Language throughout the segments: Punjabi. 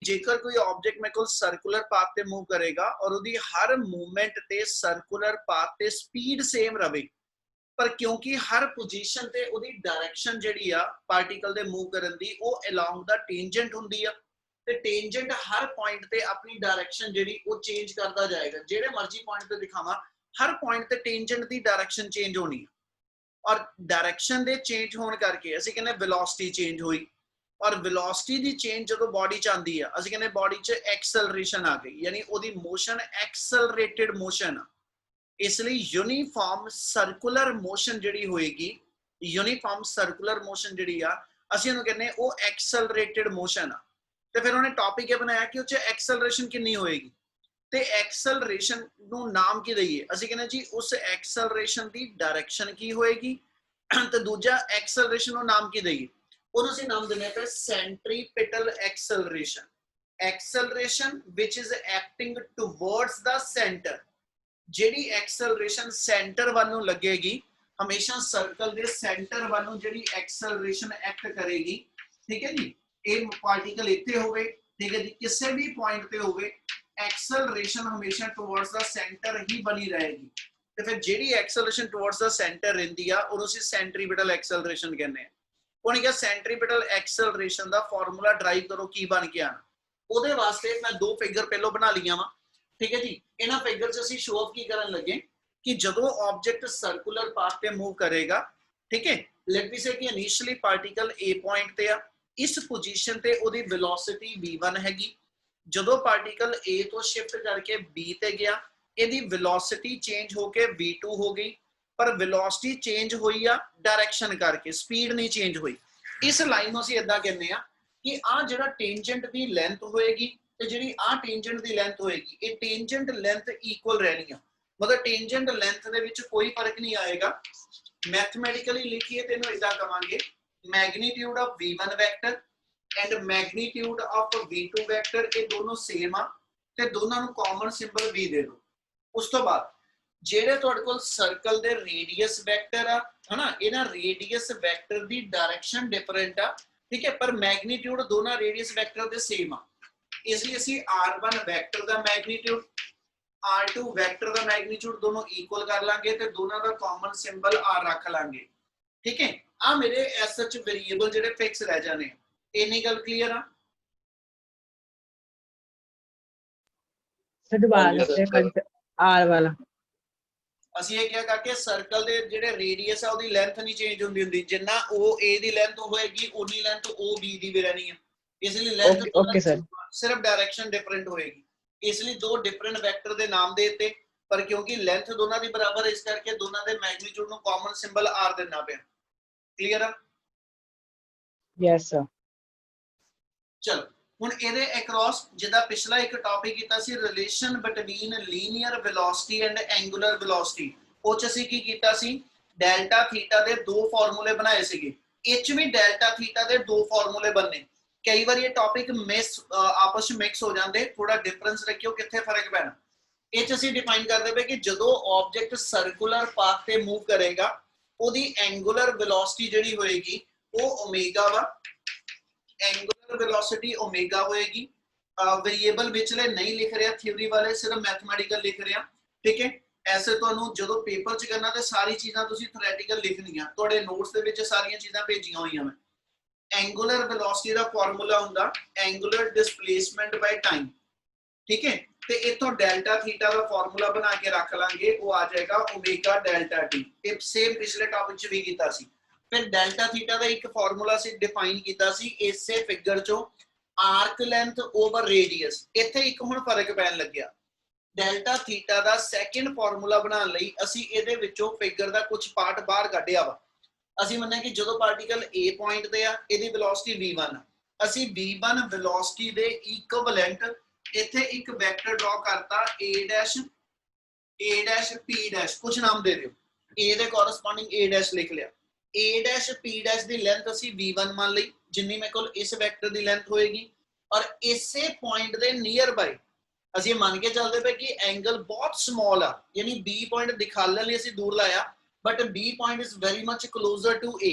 जेकर कोई ऑब्जेक्ट मेरे को सर्कुलर पाथ ते मूव करेगा और उदी हर मूवमेंट ते सर्कुलर पाथ ते स्पीड सेम रहे, पर क्योंकि हर पोजीशन ते उदी डायरेक्शन जिहड़ी आ पार्टिकल दे मूव करन दी वो अलोंग द टेंजेंट हुंदी आ, ते टेंजेंट हर पॉइंट ते अपनी डायरेक्शन जिहड़ी वो चेंज करता जाएगा। जेड़े मर्जी पॉइंट ते दिखावां, हर पॉइंट ते टेंजेंट दी डायरेक्शन चेंज होनी है, और डायरेक्शन दे चेंज होने करके असीं कहने वेलोसिटी चेंज हुई, और वेलोसिटी दी चेंज जो बॉडी च आंदी है असीं कहने बॉडी च एक्सेलरेशन आ गई, यानी ओदी मोशन एक्सेलरेटेड मोशन। इसलिए यूनिफॉर्म सर्कुलर मोशन जिहड़ी होएगी, यूनिफॉर्म सर्कुलर मोशन जिहड़ी आ असीं उहनूं कहने वो एक्सेलरेटेड मोशन आ। ते फिर उन्हें टॉपिक ये बनाया कि उस एक्सेलरेशन कितनी होएगी, ते एक्सेलरेशन नूं नाम की दईए, असीं कहने जी उस एक्सेलरेशन दी डायरेक्शन की होएगी, ते दूजा एक्सेलरेशन नूं नाम की दईए, ਉਹਨੂੰ ਅਸੀਂ ਨਾਮ ਦਿੰਦੇ ਪਏ ਸੈਂਟਰੀਪੀਟਲ ਐਕਸਲਰੇਸ਼ਨ। ਐਕਸਲਰੇਸ਼ਨ ਵਿਚ is acting towards the centre. ਜਿਹੜੀ ਐਕਸਲਰੇਸ਼ਨ ਸੈਂਟਰ ਵੱਲ ਨੂੰ ਲੱਗੇਗੀ, ਹਮੇਸ਼ਾ ਸਰਕਲ ਦੇ ਸੈਂਟਰ ਵੱਲ ਨੂੰ ਜਿਹੜੀ ਐਕਸਲਰੇਸ਼ਨ ਐਕਟ ਕਰੇਗੀ, ਠੀਕ ਹੈ ਜੀ। ਇਹ ਪਾਰਟੀਕਲ ਇੱਥੇ ਹੋਵੇ, ਠੀਕ ਹੈ ਜੀ, ਕਿਸੇ ਵੀ ਪੁਆਇੰਟ ਤੇ ਹੋਵੇ, ਐਕਸਲਰੇਸ਼ਨ ਹਮੇਸ਼ਾ ਟੁਵਰਡਸ ਦਾ ਸੈਂਟਰ ਹੀ ਬਣੀ ਰਹੇਗੀ। ਤੇ ਫਿਰ ਜਿਹੜੀ ਐਕਸਲਰੇਸ਼ਨ ਟੁਵਰਡਸ ਦਾ ਸੈਂਟਰ ਰਹਿੰਦੀ ਆ ਉਹਨੂੰ ਅਸੀਂ ਸੈਂਟਰੀਪੀਟਲ ਐਕਸਲਰੇਸ਼ਨ ਕਹਿੰਦੇ ਆ। ਉਹਨੇ ਕਿਹਾ ਸੈਂਟਰੀਪੀਟਲ ਐਕਸਲਰੇਸ਼ਨ ਦਾ ਫਾਰਮੂਲਾ ਡਰਾਈਵ ਕਰੋ ਕੀ ਬਣ ਕੇ ਆਣਾ। ਉਹਦੇ ਵਾਸਤੇ ਮੈਂ ਦੋ ਫਿਗਰ ਪਹਿਲਾਂ ਬਣਾ ਲਈਆਂ ਵਾ, ਠੀਕ ਹੈ ਜੀ। ਇਹਨਾਂ ਫਿਗਰ 'ਚ ਅਸੀਂ ਸ਼ੋ ਆਫ ਕੀ ਕਰਨ ਲੱਗੇ ਕਿ ਜਦੋਂ ਆਬਜੈਕਟ ਸਰਕੂਲਰ ਪਾਥ ਤੇ ਮੂਵ ਕਰੇਗਾ, ਠੀਕ ਹੈ, ਲੈਟ ਮੀ ਸੇ ਕਿ ਇਨੀਸ਼ੀਅਲੀ ਪਾਰਟੀਕਲ A ਪੁਆਇੰਟ ਤੇ ਆ, ਇਸ ਪੋਜੀਸ਼ਨ ਤੇ ਉਹਦੀ ਵੈਲੋਸਿਟੀ v1 ਹੈਗੀ। ਜਦੋਂ ਪਾਰਟੀਕਲ A ਤੋਂ ਸ਼ਿਫਟ ਕਰਕੇ B ਤੇ ਗਿਆ, ਇਹਦੀ ਵੈਲੋਸਿਟੀ ਚੇਂਜ ਹੋ ਕੇ v2 ਹੋ ਗਈ, पर वेलोसिटी चेंज हुई आ डायरेक्शन करके, स्पीड नहीं चेंज हुई। इस लाइन में असीं इदां कहने आ कि आ जिहड़ा टेंजेंट दी लेंथ होएगी ते जिहड़ी आ टेंजेंट दी लेंथ होएगी, ये टेंजेंट लेंथ इक्वल रहनी आ, मतलब टेंजेंट लेंथ दे विच कोई फर्क नहीं आएगा। मैथमेटिकली लिखिए ते इहनूं इदां कहांगे, magnitude of v1 vector and magnitude of v2 vector, ये दोनों सेम आ ते दोनों नूं कॉमन सिंबल v दे दो। उस तो बाद ਜਿਹੜੇ ਤੁਹਾਡੇ ਕੋਲ ਸਰਕਲ ਦੇ ਰੇਡੀਅਸ ਵੈਕਟਰ ਆ, ਹਨਾ, ਇਹਨਾਂ ਰੇਡੀਅਸ ਵੈਕਟਰ ਦੀ ਡਾਇਰੈਕਸ਼ਨ ਡਿਫਰੈਂਟ ਆ, ਠੀਕ ਹੈ, ਪਰ ਮੈਗਨੀਟਿਊਡ ਦੋਨਾਂ ਰੇਡੀਅਸ ਵੈਕਟਰ ਦੇ ਸੇਮ ਆ। ਇਸ ਲਈ ਅਸੀਂ r1 ਵੈਕਟਰ ਦਾ ਮੈਗਨੀਟਿਊਡ, r2 ਵੈਕਟਰ ਦਾ ਮੈਗਨੀਟਿਊਡ ਦੋਨੋਂ ਇਕੁਅਲ ਕਰ ਲਾਂਗੇ ਤੇ ਦੋਨਾਂ ਦਾ ਕਾਮਨ ਸਿੰਬਲ r ਰੱਖ ਲਾਂਗੇ, ਠੀਕ ਹੈ। ਆ ਮੇਰੇ ਐਸ ਸੱਚ ਵੇਰੀਏਬਲ ਜਿਹੜੇ ਫਿਕਸ ਰਹਿ ਜਾਣੇ, ਇੰਨੀ ਗੱਲ ਕਲੀਅਰ ਆ। r ਵਾਲਾ ਅਸੀਂ ਇਹ ਕਿਹਾ ਕਰਕੇ ਸਰਕਲ ਦੇ ਜਿਹੜੇ ਰੇਡੀਅਸ ਆ ਉਹਦੀ ਲੈਂਥ ਨਹੀਂ ਚੇਂਜ ਹੁੰਦੀ, ਜਿੰਨਾ ਉਹ A ਦੀ ਲੈਂਥ ਹੋਏਗੀ ਉਨੀ ਲੈਂਥ ਉਹ B ਦੀ ਵੀ ਰਹਿਣੀ ਹੈ। ਇਸ ਲਈ ਲੈਂਥ ਓਕੇ ਸਰ, ਸਿਰਫ ਡਾਇਰੈਕਸ਼ਨ ਡਿਫਰੈਂਟ ਹੋਏਗੀ। ਇਸ ਲਈ ਦੋ ਡਿਫਰੈਂਟ ਵੈਕਟਰ ਦੇ ਨਾਮ ਦੇ ਦਿੱਤੇ, ਪਰ ਕਿਉਂਕਿ ਲੈਂਥ ਦੋਨਾਂ ਦੀ ਬਰਾਬਰ ਹੈ, ਇਸ ਕਰਕੇ ਦੋਨਾਂ ਦੇ ਮੈਗਨੀਟਿਊਡ ਨੂੰ ਕਾਮਨ ਸਿੰਬਲ R ਦੇਣਾ ਪਿਆ। ਕਲੀਅਰ ਆ? Yes sir. ਚਲੋ ਹੁਣ ਇਹਦੇ ਅਕ੍ਰੋਸ ਜਿੱਦਾਂ ਪਿਛਲਾ ਇੱਕ ਟੌਪਿਕ ਕੀਤਾ ਸੀ, relation between linear velocity and angular velocity, ਉਹ ਚ ਅਸੀਂ ਕੀ ਕੀਤਾ ਸੀ, ਡੈਲਟਾ ਥੀਟਾ ਦੇ ਦੋ ਫਾਰਮੂਲੇ ਬਣਾਏ ਸੀਗੇ। ਇਹ ਚ ਵੀ ਡੈਲਟਾ ਥੀਟਾ ਦੇ ਦੋ ਫਾਰਮੂਲੇ ਬਣਨੇ। ਕਈ ਵਾਰ ਇਹ ਟੌਪਿਕ ਆਪਸ ਵਿੱਚ ਮਿਕਸ ਹੋ ਜਾਂਦੇ, ਥੋੜਾ ਡਿਫਰੈਂਸ ਰੱਖਿਓ ਕਿੱਥੇ ਫਰਕ ਪੈਣਾ। ਇਹ ਚ ਅਸੀਂ ਡਿਫਾਈਨ ਕਰਦੇ ਪਏ ਕਿ ਜਦੋਂ ਆਬਜੈਕਟ ਸਰਕੂਲਰ ਪਾਥ ਤੇ ਮੂਵ ਕਰੇਗਾ, ਉਹਦੀ ਐਂਗੂਲਰ ਵੈਲੋਸਿਟੀ ਜਿਹੜੀ ਹੋਏਗੀ ਉਹ ਓਮੇਗਾ ਵਾ, एंगुलर वेलोसिटी ओमेगा होएगी। वेरिएबल विचले नहीं लिख रहा थ्योरी वाले, सिर्फ मैथमेटिकल लिख रहा, ठीक है। ऐसे तुहानू जदों पेपर च करना ते सारी चीज़ां तुसीं थ्योरेटिकल लिखनियां, तुहाडे नोट्स दे विच सारियां चीज़ां भेजियां होईयां मैं। एंगुलर वेलोसिटी दा फार्मूला हुंदा एंगुलर डिस्प्लेसमेंट बाय टाइम, ठीक है। ते इथों डेल्टा थीटा दा फार्मूला बना के रख लांगे, वो आ जाएगा ओमेगा डेल्टा टी। ये सेम पिछले टॉपिक च भी कीता सी। फिर डेल्टा थीटा का एक फार्मूला से डिफाइन किया सी इसे फिगर चो, आर्क लेंथ ओवर रेडियस। इत्थे एक हुण फर्क पैन लग्या, डेल्टा थीटा का सैकेंड फार्मूला बनाने लई असीं इहदे विचों फिगर का कुछ पार्ट बाहर कढिया वा। असीं मन्निया कि जदों पार्टिकल A पॉइंट ते आ, इहदी वेलोसिटी v1, असीं v1 वेलोसिटी दे इक्विवेलेंट इत्थे एक वेक्टर ड्रॉ करता a डैश p डैश, कुछ नाम दे दिओ, a they corresponding a dash लिख लिया, a dash p dash the length असी v1 मान ली, जिन्नी मेरे कोल इस वेक्टर दी लेंथ होएगी, और इसे पॉइंट दे नियर बाय असी मान के चलते पे कि एंगल बहुत स्मॉल आ, यानी b पॉइंट दिखाने लिए असी दूर लाया, but b point is very much closer to a,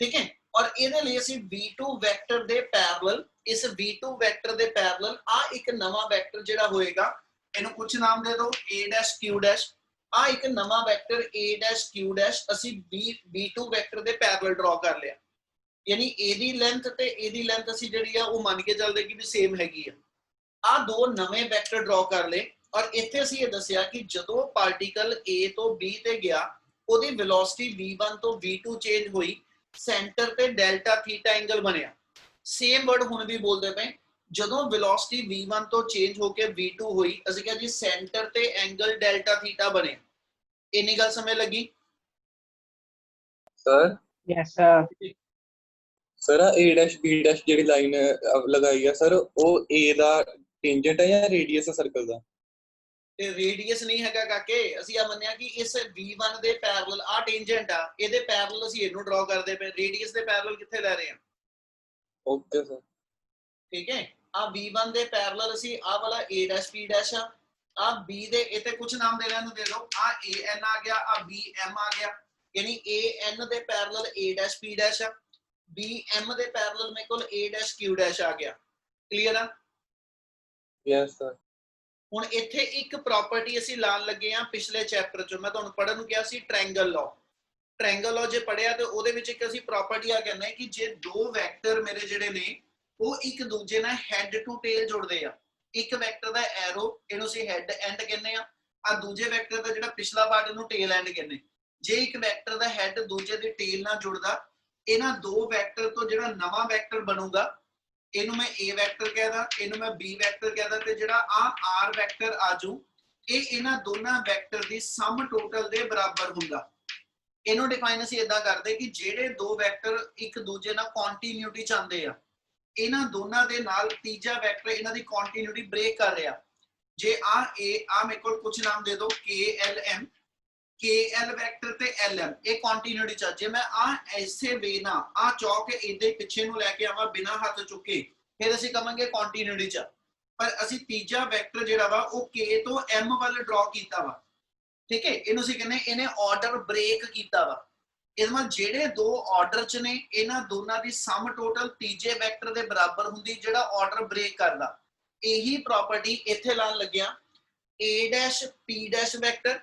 ठीक है। ਔਰ ਇਹਦੇ ਲਈ ਅਸੀਂ v2 ਵੈਕਟਰ ਦੇ ਪੈਰਲਲ, ਇਸ v2 ਵੈਕਟਰ ਦੇ ਪੈਰਲਲ ਆ ਇੱਕ ਨਵਾਂ ਵੈਕਟਰ ਜਿਹੜਾ ਹੋਏਗਾ, ਇਹਨੂੰ ਕੁਝ ਨਾਮ ਦੇ ਦਿਓ a ਡੈਸ਼ q ਡੈਸ਼, ਆ ਇੱਕ ਨਵਾਂ vector a dash q dash ਅਸੀਂ v2 ਵੈਕਟਰ ਦੇ ਪੈਰਲਲ ਡਰਾ ਕਰ ਲਿਆ। ਯਾਨੀ ਇਹਦੀ ਲੈਂਥ ਤੇ ਇਹਦੀ ਲੈਂਥ ਅਸੀਂ ਜਿਹੜੀ ਆ ਉਹ ਮੰਨ ਕੇ ਚੱਲਦੇ ਕਿ ਵੀ ਸੇਮ ਹੈਗੀ ਆ। ਆ ਦੋ ਨਵੇਂ ਵੈਕਟਰ ਡਰਾ ਕਰ ਲਏ ਔਰ ਇੱਥੇ ਅਸੀਂ ਇਹ ਦੱਸਿਆ ਕਿ ਜਦੋਂ ਪਾਰਟੀਕਲ A ਤੋਂ B ਤੇ ਗਿਆ ਉਹਦੀ ਵੈਲੋਸਿਟੀ v1 ਤੋਂ v2 ਚੇਂਜ ਹੋਈ, ਸੈਂਟਰ ਤੇ ਡੈਲਟਾ ਥੀਟਾ ਐਂਗਲ ਬਣਿਆ। ਸੇਮ ਵਰਡ ਹੁਣ ਵੀ ਬੋਲਦੇ ਪਏ, ਜਦੋਂ ਵੈਲੋਸਿਟੀ v1 ਤੋਂ ਚੇਂਜ ਹੋ ਕੇ v2 ਹੋਈ ਅਸੀਂ ਕਿਹਾ ਜੀ ਸੈਂਟਰ ਤੇ ਐਂਗਲ ਡੈਲਟਾ ਥੀਟਾ ਬਣਿਆ। ਇੰਨੀ ਗੱਲ ਸਮਝ ਲੱਗੀ ਸਰ? Yes, sir. ਸਰ ਆ a ਡੈਸ਼ b ਡੈਸ਼ ਜਿਹੜੀ ਲਾਈਨ ਲਗਾਈ ਆ ਸਰ, ਉਹ a ਦਾ ਟੈਂਜੈਂਟ ਹੈ ਜਾਂ ਰੇਡੀਅਸ ਹੈ ਸਰਕਲ ਦਾ? ਤੇ ਰੇਡੀਅਸ ਨਹੀਂ ਹੈਗਾ ਕਾਕੇ, ਅਸੀਂ ਆ ਮੰਨਿਆ ਕਿ ਇਸ v1 ਦੇ ਪੈਰਲਲ ਆ ਟੈਂਜੈਂਟ ਆ, ਇਹਦੇ ਪੈਰਲਲ ਅਸੀਂ ਇਹਨੂੰ ਡਰਾ ਕਰਦੇ ਪਏ, ਰੇਡੀਅਸ ਦੇ ਪੈਰਲਲ ਕਿੱਥੇ ਲੈ ਰਹੇ ਹਾਂ। ਓਕੇ ਸਰ, ਠੀਕ ਹੈ, ਆ v1 ਦੇ ਪੈਰਲਲ ਅਸੀਂ ਆ ਵਾਲਾ a ਡੈਸ਼ p ਡੈਸ਼ ਆ b ਦੇ ਇੱਥੇ ਕੁਝ ਨਾਮ ਦੇ ਨੂੰ ਦੇ ਦਿਓ, ਆ an ਆ ਗਿਆ, ਆ bm ਆ ਗਿਆ, ਯਾਨੀ an ਦੇ parallel a dash p dash ਆ, bm ਦੇ ਪੈਰਲਲ ਮੇਰੇ ਕੋਲ a ਡੈਸ਼ q ਡੈਸ਼ ਆ ਗਿਆ। ਕਲੀਅਰ ਆ? Yes sir. ਹੁਣ ਇੱਥੇ ਇੱਕ ਪ੍ਰੋਪਰਟੀ ਅਸੀਂ ਲਾਣ ਲੱਗੇ ਆ ਪਿਛਲੇ ਚੈਪਟਰ ਚ, ਮੈਂ ਤੁਹਾਨੂੰ ਪੜਨ ਨੂੰ ਕਿਹਾ ਸੀ ਟ੍ਰਾਇੰਗਲ ਲਾਅ। ਟ੍ਰਾਇੰਗਲ ਲਾਅ ਜੇ ਪੜਿਆ ਤੇ ਉਹਦੇ ਵਿੱਚ ਇੱਕ ਅਸੀਂ ਪ੍ਰੋਪਰਟੀ ਆ ਕਹਿੰਦੇ ਕਿ ਜੇ ਦੋ ਵੈਕਟਰ ਮੇਰੇ ਜਿਹੜੇ ਨੇ ਉਹ ਇੱਕ ਦੂਜੇ ਨਾਲ ਹੈਡ ਟੂ ਟੇਲ ਜੁੜਦੇ ਆ, ਇੱਕ ਵੈਕਟਰ ਦਾ ਐਰੋ ਇਹਨੂੰ ਅਸੀਂ ਹੈਡ ਐਂਡ ਕਹਿੰਦੇ ਆ ਦੂਜੇ ਵੈਕਟਰ ਦਾ ਜਿਹੜਾ ਪਿਛਲਾ ਪਾਰਟ ਇਹਨੂੰ ਟੇਲ ਐਂਡ ਕਹਿੰਦੇ। ਜੇ ਇੱਕ ਵੈਕਟਰ ਦਾ ਹੈਡ ਦੂਜੇ ਦੀ ਟੇਲ ਨਾਲ ਜੁੜਦਾ, ਇਹਨਾਂ ਦੋ ਵੈਕਟਰ ਤੋਂ ਜਿਹੜਾ ਨਵਾਂ ਵੈਕਟਰ ਬਣੂਗਾ ਇਹਨੂੰ ਮੈਂ a ਵੈਕਟਰ कहदा, ਇਹਨੂੰ ਮੈਂ b ਵੈਕਟਰ कहदा, ਤੇ ਜਿਹੜਾ ਆ r ਵੈਕਟਰ ਆਜੂ ਇਹ ਇਹਨਾਂ ਦੋਨਾਂ ਵੈਕਟਰ ਦੀ ਸਮ ਟੋਟਲ ਦੇ ਬਰਾਬਰ ਹੁੰਦਾ। ਇਹਨੂੰ ਡਿਫਾਈਨ ਅਸੀਂ ਇਦਾਂ ਕਰਦੇ ਕਿ ਜਿਹੜੇ ਦੋ ਵੈਕਟਰ ਇੱਕ ਦੂਜੇ ਨਾਲ ਕੰਟੀਨਿਊਟੀ ਚਾਹੁੰਦੇ ਆ, ਇਹਨਾਂ ਦੋਨਾਂ ਦੇ ਨਾਲ ਤੀਜਾ ਵੈਕਟਰ ਇਹਨਾਂ ਦੀ ਕੰਟੀਨਿਊਟੀ ਬ੍ਰੇਕ ਕਰ ਰਿਹਾ। ਜੇ ਆ ਮੇਰੇ ਕੋਲ ਕੁਝ ਨਾਮ ਦੇ ਦਿਓ KLM, KL ਵੈਕਟਰ ਤੇ LM ਇਹ ਕੰਟੀਨਿਊਟੀ ਚ, ਜੇ ਮੈਂ ਆ ਐਸੇ ਵੇ ਨਾ ਆ ਚੌਕ ਇਹਦੇ ਪਿੱਛੇ ਨੂੰ ਲੈ ਕੇ ਆਵਾਂ ਬਿਨਾ ਹੱਥ ਚੁੱਕੇ, ਫਿਰ ਅਸੀਂ ਕਹਾਂਗੇ ਕੰਟੀਨਿਊਟੀ ਚ। ਪਰ ਅਸੀਂ ਤੀਜਾ ਵੈਕਟਰ ਜਿਹੜਾ ਵਾ ਉਹ K ਤੋਂ M ਵੱਲ ਡਰਾ ਕੀਤਾ ਵਾ, ਠੀਕ ਹੈ, ਇਹਨੂੰ ਅਸੀਂ ਕਹਿੰਦੇ ਇਹਨੇ ਆਰਡਰ ਬ੍ਰੇਕ ਕੀਤਾ ਵਾ। ਇਹਦੇ ਨਾਲ ਜਿਹੜੇ ਦੋ ਆਰਡਰ ਚ ਨੇ ਇਹਨਾਂ ਦੋਨਾਂ ਦੀ ਸਮ ਟੋਟਲ ਤੀਜੇ ਵੈਕਟਰ ਦੇ ਬਰਾਬਰ ਹੁੰਦੀ ਜਿਹੜਾ ਆਰਡਰ ਬ੍ਰੇਕ ਕਰਦਾ। ਇਹੀ ਪ੍ਰੋਪਰਟੀ ਇੱਥੇ ਲਾਣ ਲੱਗਿਆ a dash p dash vector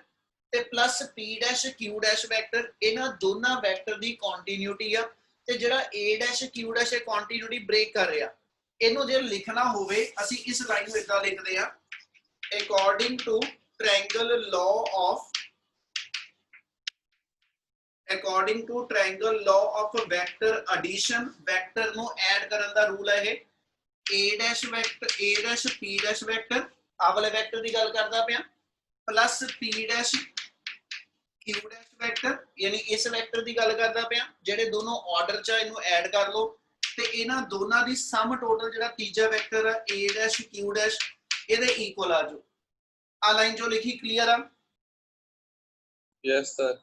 ਤੇ plus p dash q dash vector, ਇਹਨਾਂ ਦੋਨਾਂ ਵੈਕਟਰ ਦੀ ਕੰਟੀਨਿਊਟੀ ਆ ਤੇ ਜਿਹੜਾ a ਡੈਸ਼ q ਡੈਸ਼ ਇਹ ਕੰਟੀਨਿਊਟੀ ਬ੍ਰੇਕ ਕਰ ਰਿਹਾ। ਇਹਨੂੰ ਜੇ ਲਿਖਣਾ ਹੋਵੇ ਅਸੀਂ ਇਸ ਲਾਈਨ ਨੂੰ ਇਦਾਂ ਲਿਖਦੇ ਆ, according to triangle law of vector addition, vector ਨੂੰ ਐਡ ਕਰਨ ਦਾ ਰੂਲ ਹੈ ਇਹ। a dash vector a dash p dash vector ਆ ਵਾਲੇ ਵੈਕਟਰ ਦੀ ਗੱਲ ਕਰਦਾ ਪਿਆ, plus p dash q dash vector ਯਾਨੀ ਇਸ ਵੈਕਟਰ ਦੀ ਗੱਲ ਕਰਦਾ ਪਿਆ, ਜਿਹੜੇ ਦੋਨੋਂ ਆਰਡਰ ਚ ਇਹਨੂੰ ਐਡ ਕਰ ਲਓ ਤੇ ਇਹਨਾਂ ਦੋਨਾਂ ਦੀ ਸਮ ਟੋਟਲ ਜਿਹੜਾ ਤੀਜਾ ਵੈਕਟਰ ਹੈ a ਡੈਸ਼ q ਡੈਸ਼ ਇਹਦੇ ਇਕੁਅਲ ਆ ਜਾਓ। ਆ ਲਾਈਨ ਜੋ ਲਿਖੀ ਕਲੀਅਰ ਆ? Yes sir.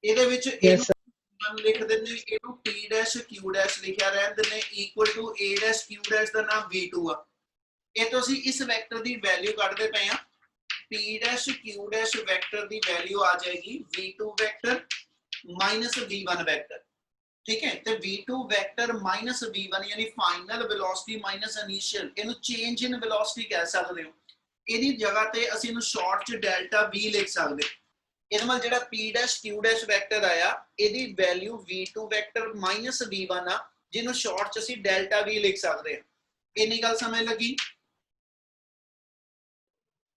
ਇਹਦੇ ਵਿੱਚ ਇਹਨੂੰ ਲਿਖ ਦਿੰਦੇ, ਇਹਨੂੰ p ਡੈਸ਼ q ਡੈਸ਼ ਲਿਖਿਆ ਰਹਿਣ ਦਿੰਦੇ equal to a dash q dash ਦਾ ਨਾਮ v2 ਆ। ਇਹ ਤੋਂ ਅਸੀਂ ਇਸ ਵੈਕਟਰ ਦੀ ਵੈਲਿਊ ਕੱਢਦੇ ਪਏ ਆ, p dash q dash vector ਦੀ ਵੈਲਿਊ ਆ ਜਾਏਗੀ v2 vector minus v1 vector, ਠੀਕ ਹੈ। ਤੇ v2 ਵੈਕਟਰ ਮਾਈਨਸ v1 ਯਾਨੀ ਫਾਈਨਲ ਵੈਲੋਸਿਟੀ ਮਾਈਨਸ ਇਨੀਸ਼ੀਅਲ, ਇਹਨੂੰ ਚੇਂਜ ਇਨ ਵੈਲੋਸਿਟੀ ਕਹਿ ਸਕਦੇ ਹੋ। ਇਹਦੀ ਜਗ੍ਹਾ ਤੇ ਅਸੀਂ ਇਹਨੂੰ ਸ਼ਾਰਟ ਚ ਡੈਲਟਾ v ਲਿਖ ਸਕਦੇ। ਇਹਦੇ ਨਾਲ ਜਿਹੜਾ p dash q dash vector ਆਇਆ ਇਹਦੀ value v2 vector minus v1 ਆ, ਜਿਹਨੂੰ ਸ਼ਾਰਟ ਚ ਅਸੀਂ ਡੈਲਟਾ v ਲਿਖ ਸਕਦੇ ਹਾਂ। ਇੰਨੀ ਗੱਲ ਸਮਝ ਲੱਗੀ?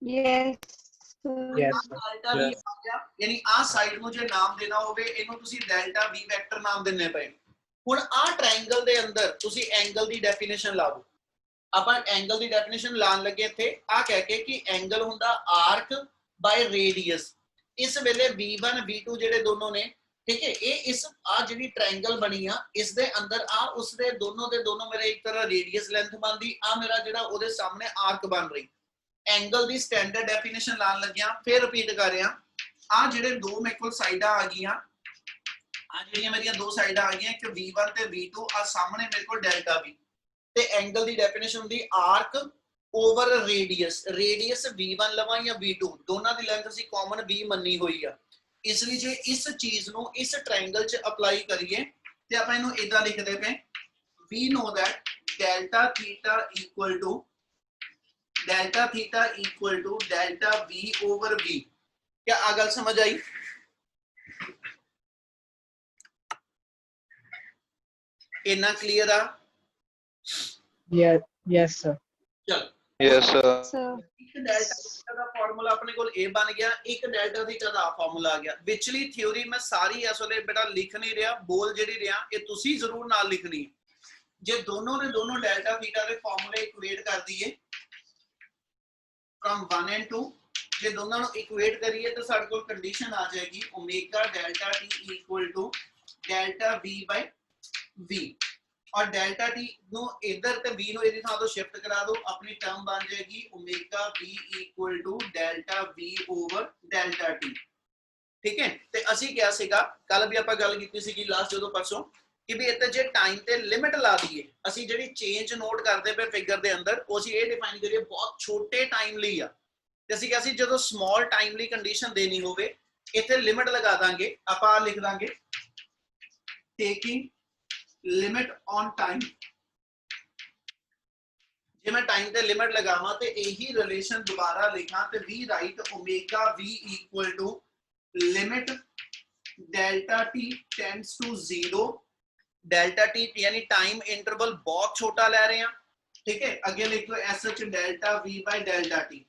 Yes. ਡੈਲਟਾ v ਆ ਗਿਆ, ਯਾਨੀ ਆ ਸਾਈਡ ਨੂੰ ਜੇ ਨਾਮ ਦੇਣਾ ਹੋਵੇ ਇਹਨੂੰ ਤੁਸੀਂ ਡੈਲਟਾ v ਵੈਕਟਰ ਨਾਮ ਦਿੰਨੇ ਪਏ। ਹੁਣ ਆ ਟ੍ਰਾਇੰਗਲ ਦੇ ਅੰਦਰ ਤੁਸੀਂ ਐਂਗਲ ਦੀ ਡੈਫੀਨੇਸ਼ਨ ਲਾਓ। ਆਪਾਂ ਐਂਗਲ ਦੀ ਡੈਫੀਨੇਸ਼ਨ ਲਾਣ ਲੱਗੇ ਇੱਥੇ ਆ ਕਹਿ ਕੇ ਕਿ ਐਂਗਲ ਹੁੰਦਾ ਆਰਕ ਬਾਈ ਰੇਡੀਅਸ। ਇਸ ਵੇਲੇ v1 v2 ਜਿਹੜੇ ਦੋਨੋਂ ਨੇ, ਠੀਕ ਹੈ, ਇਹ ਇਸ ਆ ਜਿਹੜੀ ਟ੍ਰਾਇੰਗਲ ਬਣੀ ਆ ਇਸ ਦੇ ਅੰਦਰ ਆ ਉਸ ਦੇ ਦੋਨੋਂ ਮੇਰੇ ਇੱਕ ਤਰ੍ਹਾਂ ਰੇਡੀਅਸ ਲੈਂਥ ਬਣਦੀ, ਆ ਮੇਰਾ ਜਿਹੜਾ ਉਹਦੇ ਸਾਹਮਣੇ ਆਰਕ ਬਣ ਰਹੀ। ਐਂਗਲ ਦੀ ਸਟੈਂਡਰਡ ਡੈਫੀਨੇਸ਼ਨ ਲਾਣ ਲੱਗਿਆ, ਫਿਰ ਰਿਪੀਟ ਕਰ ਰਿਹਾ। ਆ ਜਿਹੜੇ ਦੋ ਮੇਰੇ ਕੋਲ ਸਾਈਡਾਂ ਆ ਗਈਆਂ, ਆ ਜਿਹੜੀਆਂ ਮੇਰੀਆਂ ਦੋ ਸਾਈਡਾਂ ਆ ਗਈਆਂ, ਇੱਕ v1 ਤੇ v2, ਆ ਸਾਹਮਣੇ ਮੇਰੇ ਕੋਲ ਡੈਲਟਾ v। ਤੇ ਐਂਗਲ ਦੀ ਡੈਫੀਨੇਸ਼ਨ ਹੁੰਦੀ ਆਰਕ ਓਵਰ ਰੇਡੀਅਸ। ਰੇਡੀਅਸ v1 ਲਵਾਂ ਜਾਂ v2, ਦੋਨਾਂ ਦੀ ਲੈਂਥ ਅਸੀਂ ਕਾਮਨ v ਮੰਨੀ ਹੋਈ ਆ। ਇਸ ਲਈ ਜੇ ਇਸ ਚੀਜ਼ ਨੂੰ ਇਸ ਟ੍ਰਾਇੰਗਲ 'ਚ ਅਪਲਾਈ ਕਰੀਏ ਤੇ ਆਪਾਂ ਇਹਨੂੰ ਇਦਾਂ ਲਿਖਦੇ ਪਏ we know that delta theta equal to delta v over v। क्या आ गल समझ आई? इतना क्लियर आ? yes sir। चल Yes, sir. एक डेल्टा थीटा का फार्मूला अपने को ए बन गया, एक डेल्टा थीटा का फार्मूला आ गया। विचली थ्योरी मैं सारी इस वे बेटा लिख नहीं रहा, बोल जी रहा, ये तुसी जरूर नाल लिखनी है। जे दोनों ने दोनों डेल्टा थीटा के फार्मूले इक्वेट कर दिए फ्रॉम 1 and 2, जे दोनों को इक्वेट करिए तो साडे कोल कंडीशन आ जाएगी omega delta T equal to delta we by V, और डेल्टा टी नो इधर ते v नो इहदी थां तो शिफ्ट करा दो, अपनी टर्म बन जाएगी omega v equal to delta v over delta T. ठीक है, ते ਅਸੀਂ ਕਿਹਾ ਸੀਗਾ ਕੱਲ ਵੀ ਆਪਾਂ ਗੱਲ ਕੀਤੀ ਸੀਗੀ ਲਾਸਟ ਜਦੋਂ ਪਰਸੋਂ ਕਿ ਵੀ ਇੱਥੇ ਜੇ ਟਾਈਮ ਤੇ ਲਿਮਿਟ ਲਾ ਦਈਏ, ਅਸੀਂ ਜਿਹੜੀ ਚੇਂਜ ਨੋਟ ਕਰਦੇ ਪਏ ਫਿਗਰ ਦੇ ਅੰਦਰ ਉਹ ਅਸੀਂ ਇਹ ਡਿਫਾਈਨ ਕਰੀਏ ਬਹੁਤ ਛੋਟੇ ਟਾਈਮ ਲਈ ਆ, ਤੇ ਅਸੀਂ ਕਿਹਾ ਸੀ ਜਦੋਂ ਸਮਾਲ ਟਾਈਮ ਲਈ ਕੰਡੀਸ਼ਨ ਦੇਣੀ ਹੋਵੇ ਇੱਥੇ ਲਿਮਿਟ ਲਗਾ ਦਾਂਗੇ, ਆਪਾਂ ਲਿਖ ਦਾਂਗੇ ਟੇਕਿੰਗ लिमिट ऑन टाइम। जे मैं टाइम ते लिमिट लगावा ते यही रिलेशन दोबारा लिखा ते वी write omega v equal to limit delta t tends to 0, delta t यानी टाइम इंटरवल बहुत छोटा ले रहे हैं। ठीक है, अगे लिखो as h delta we by delta t.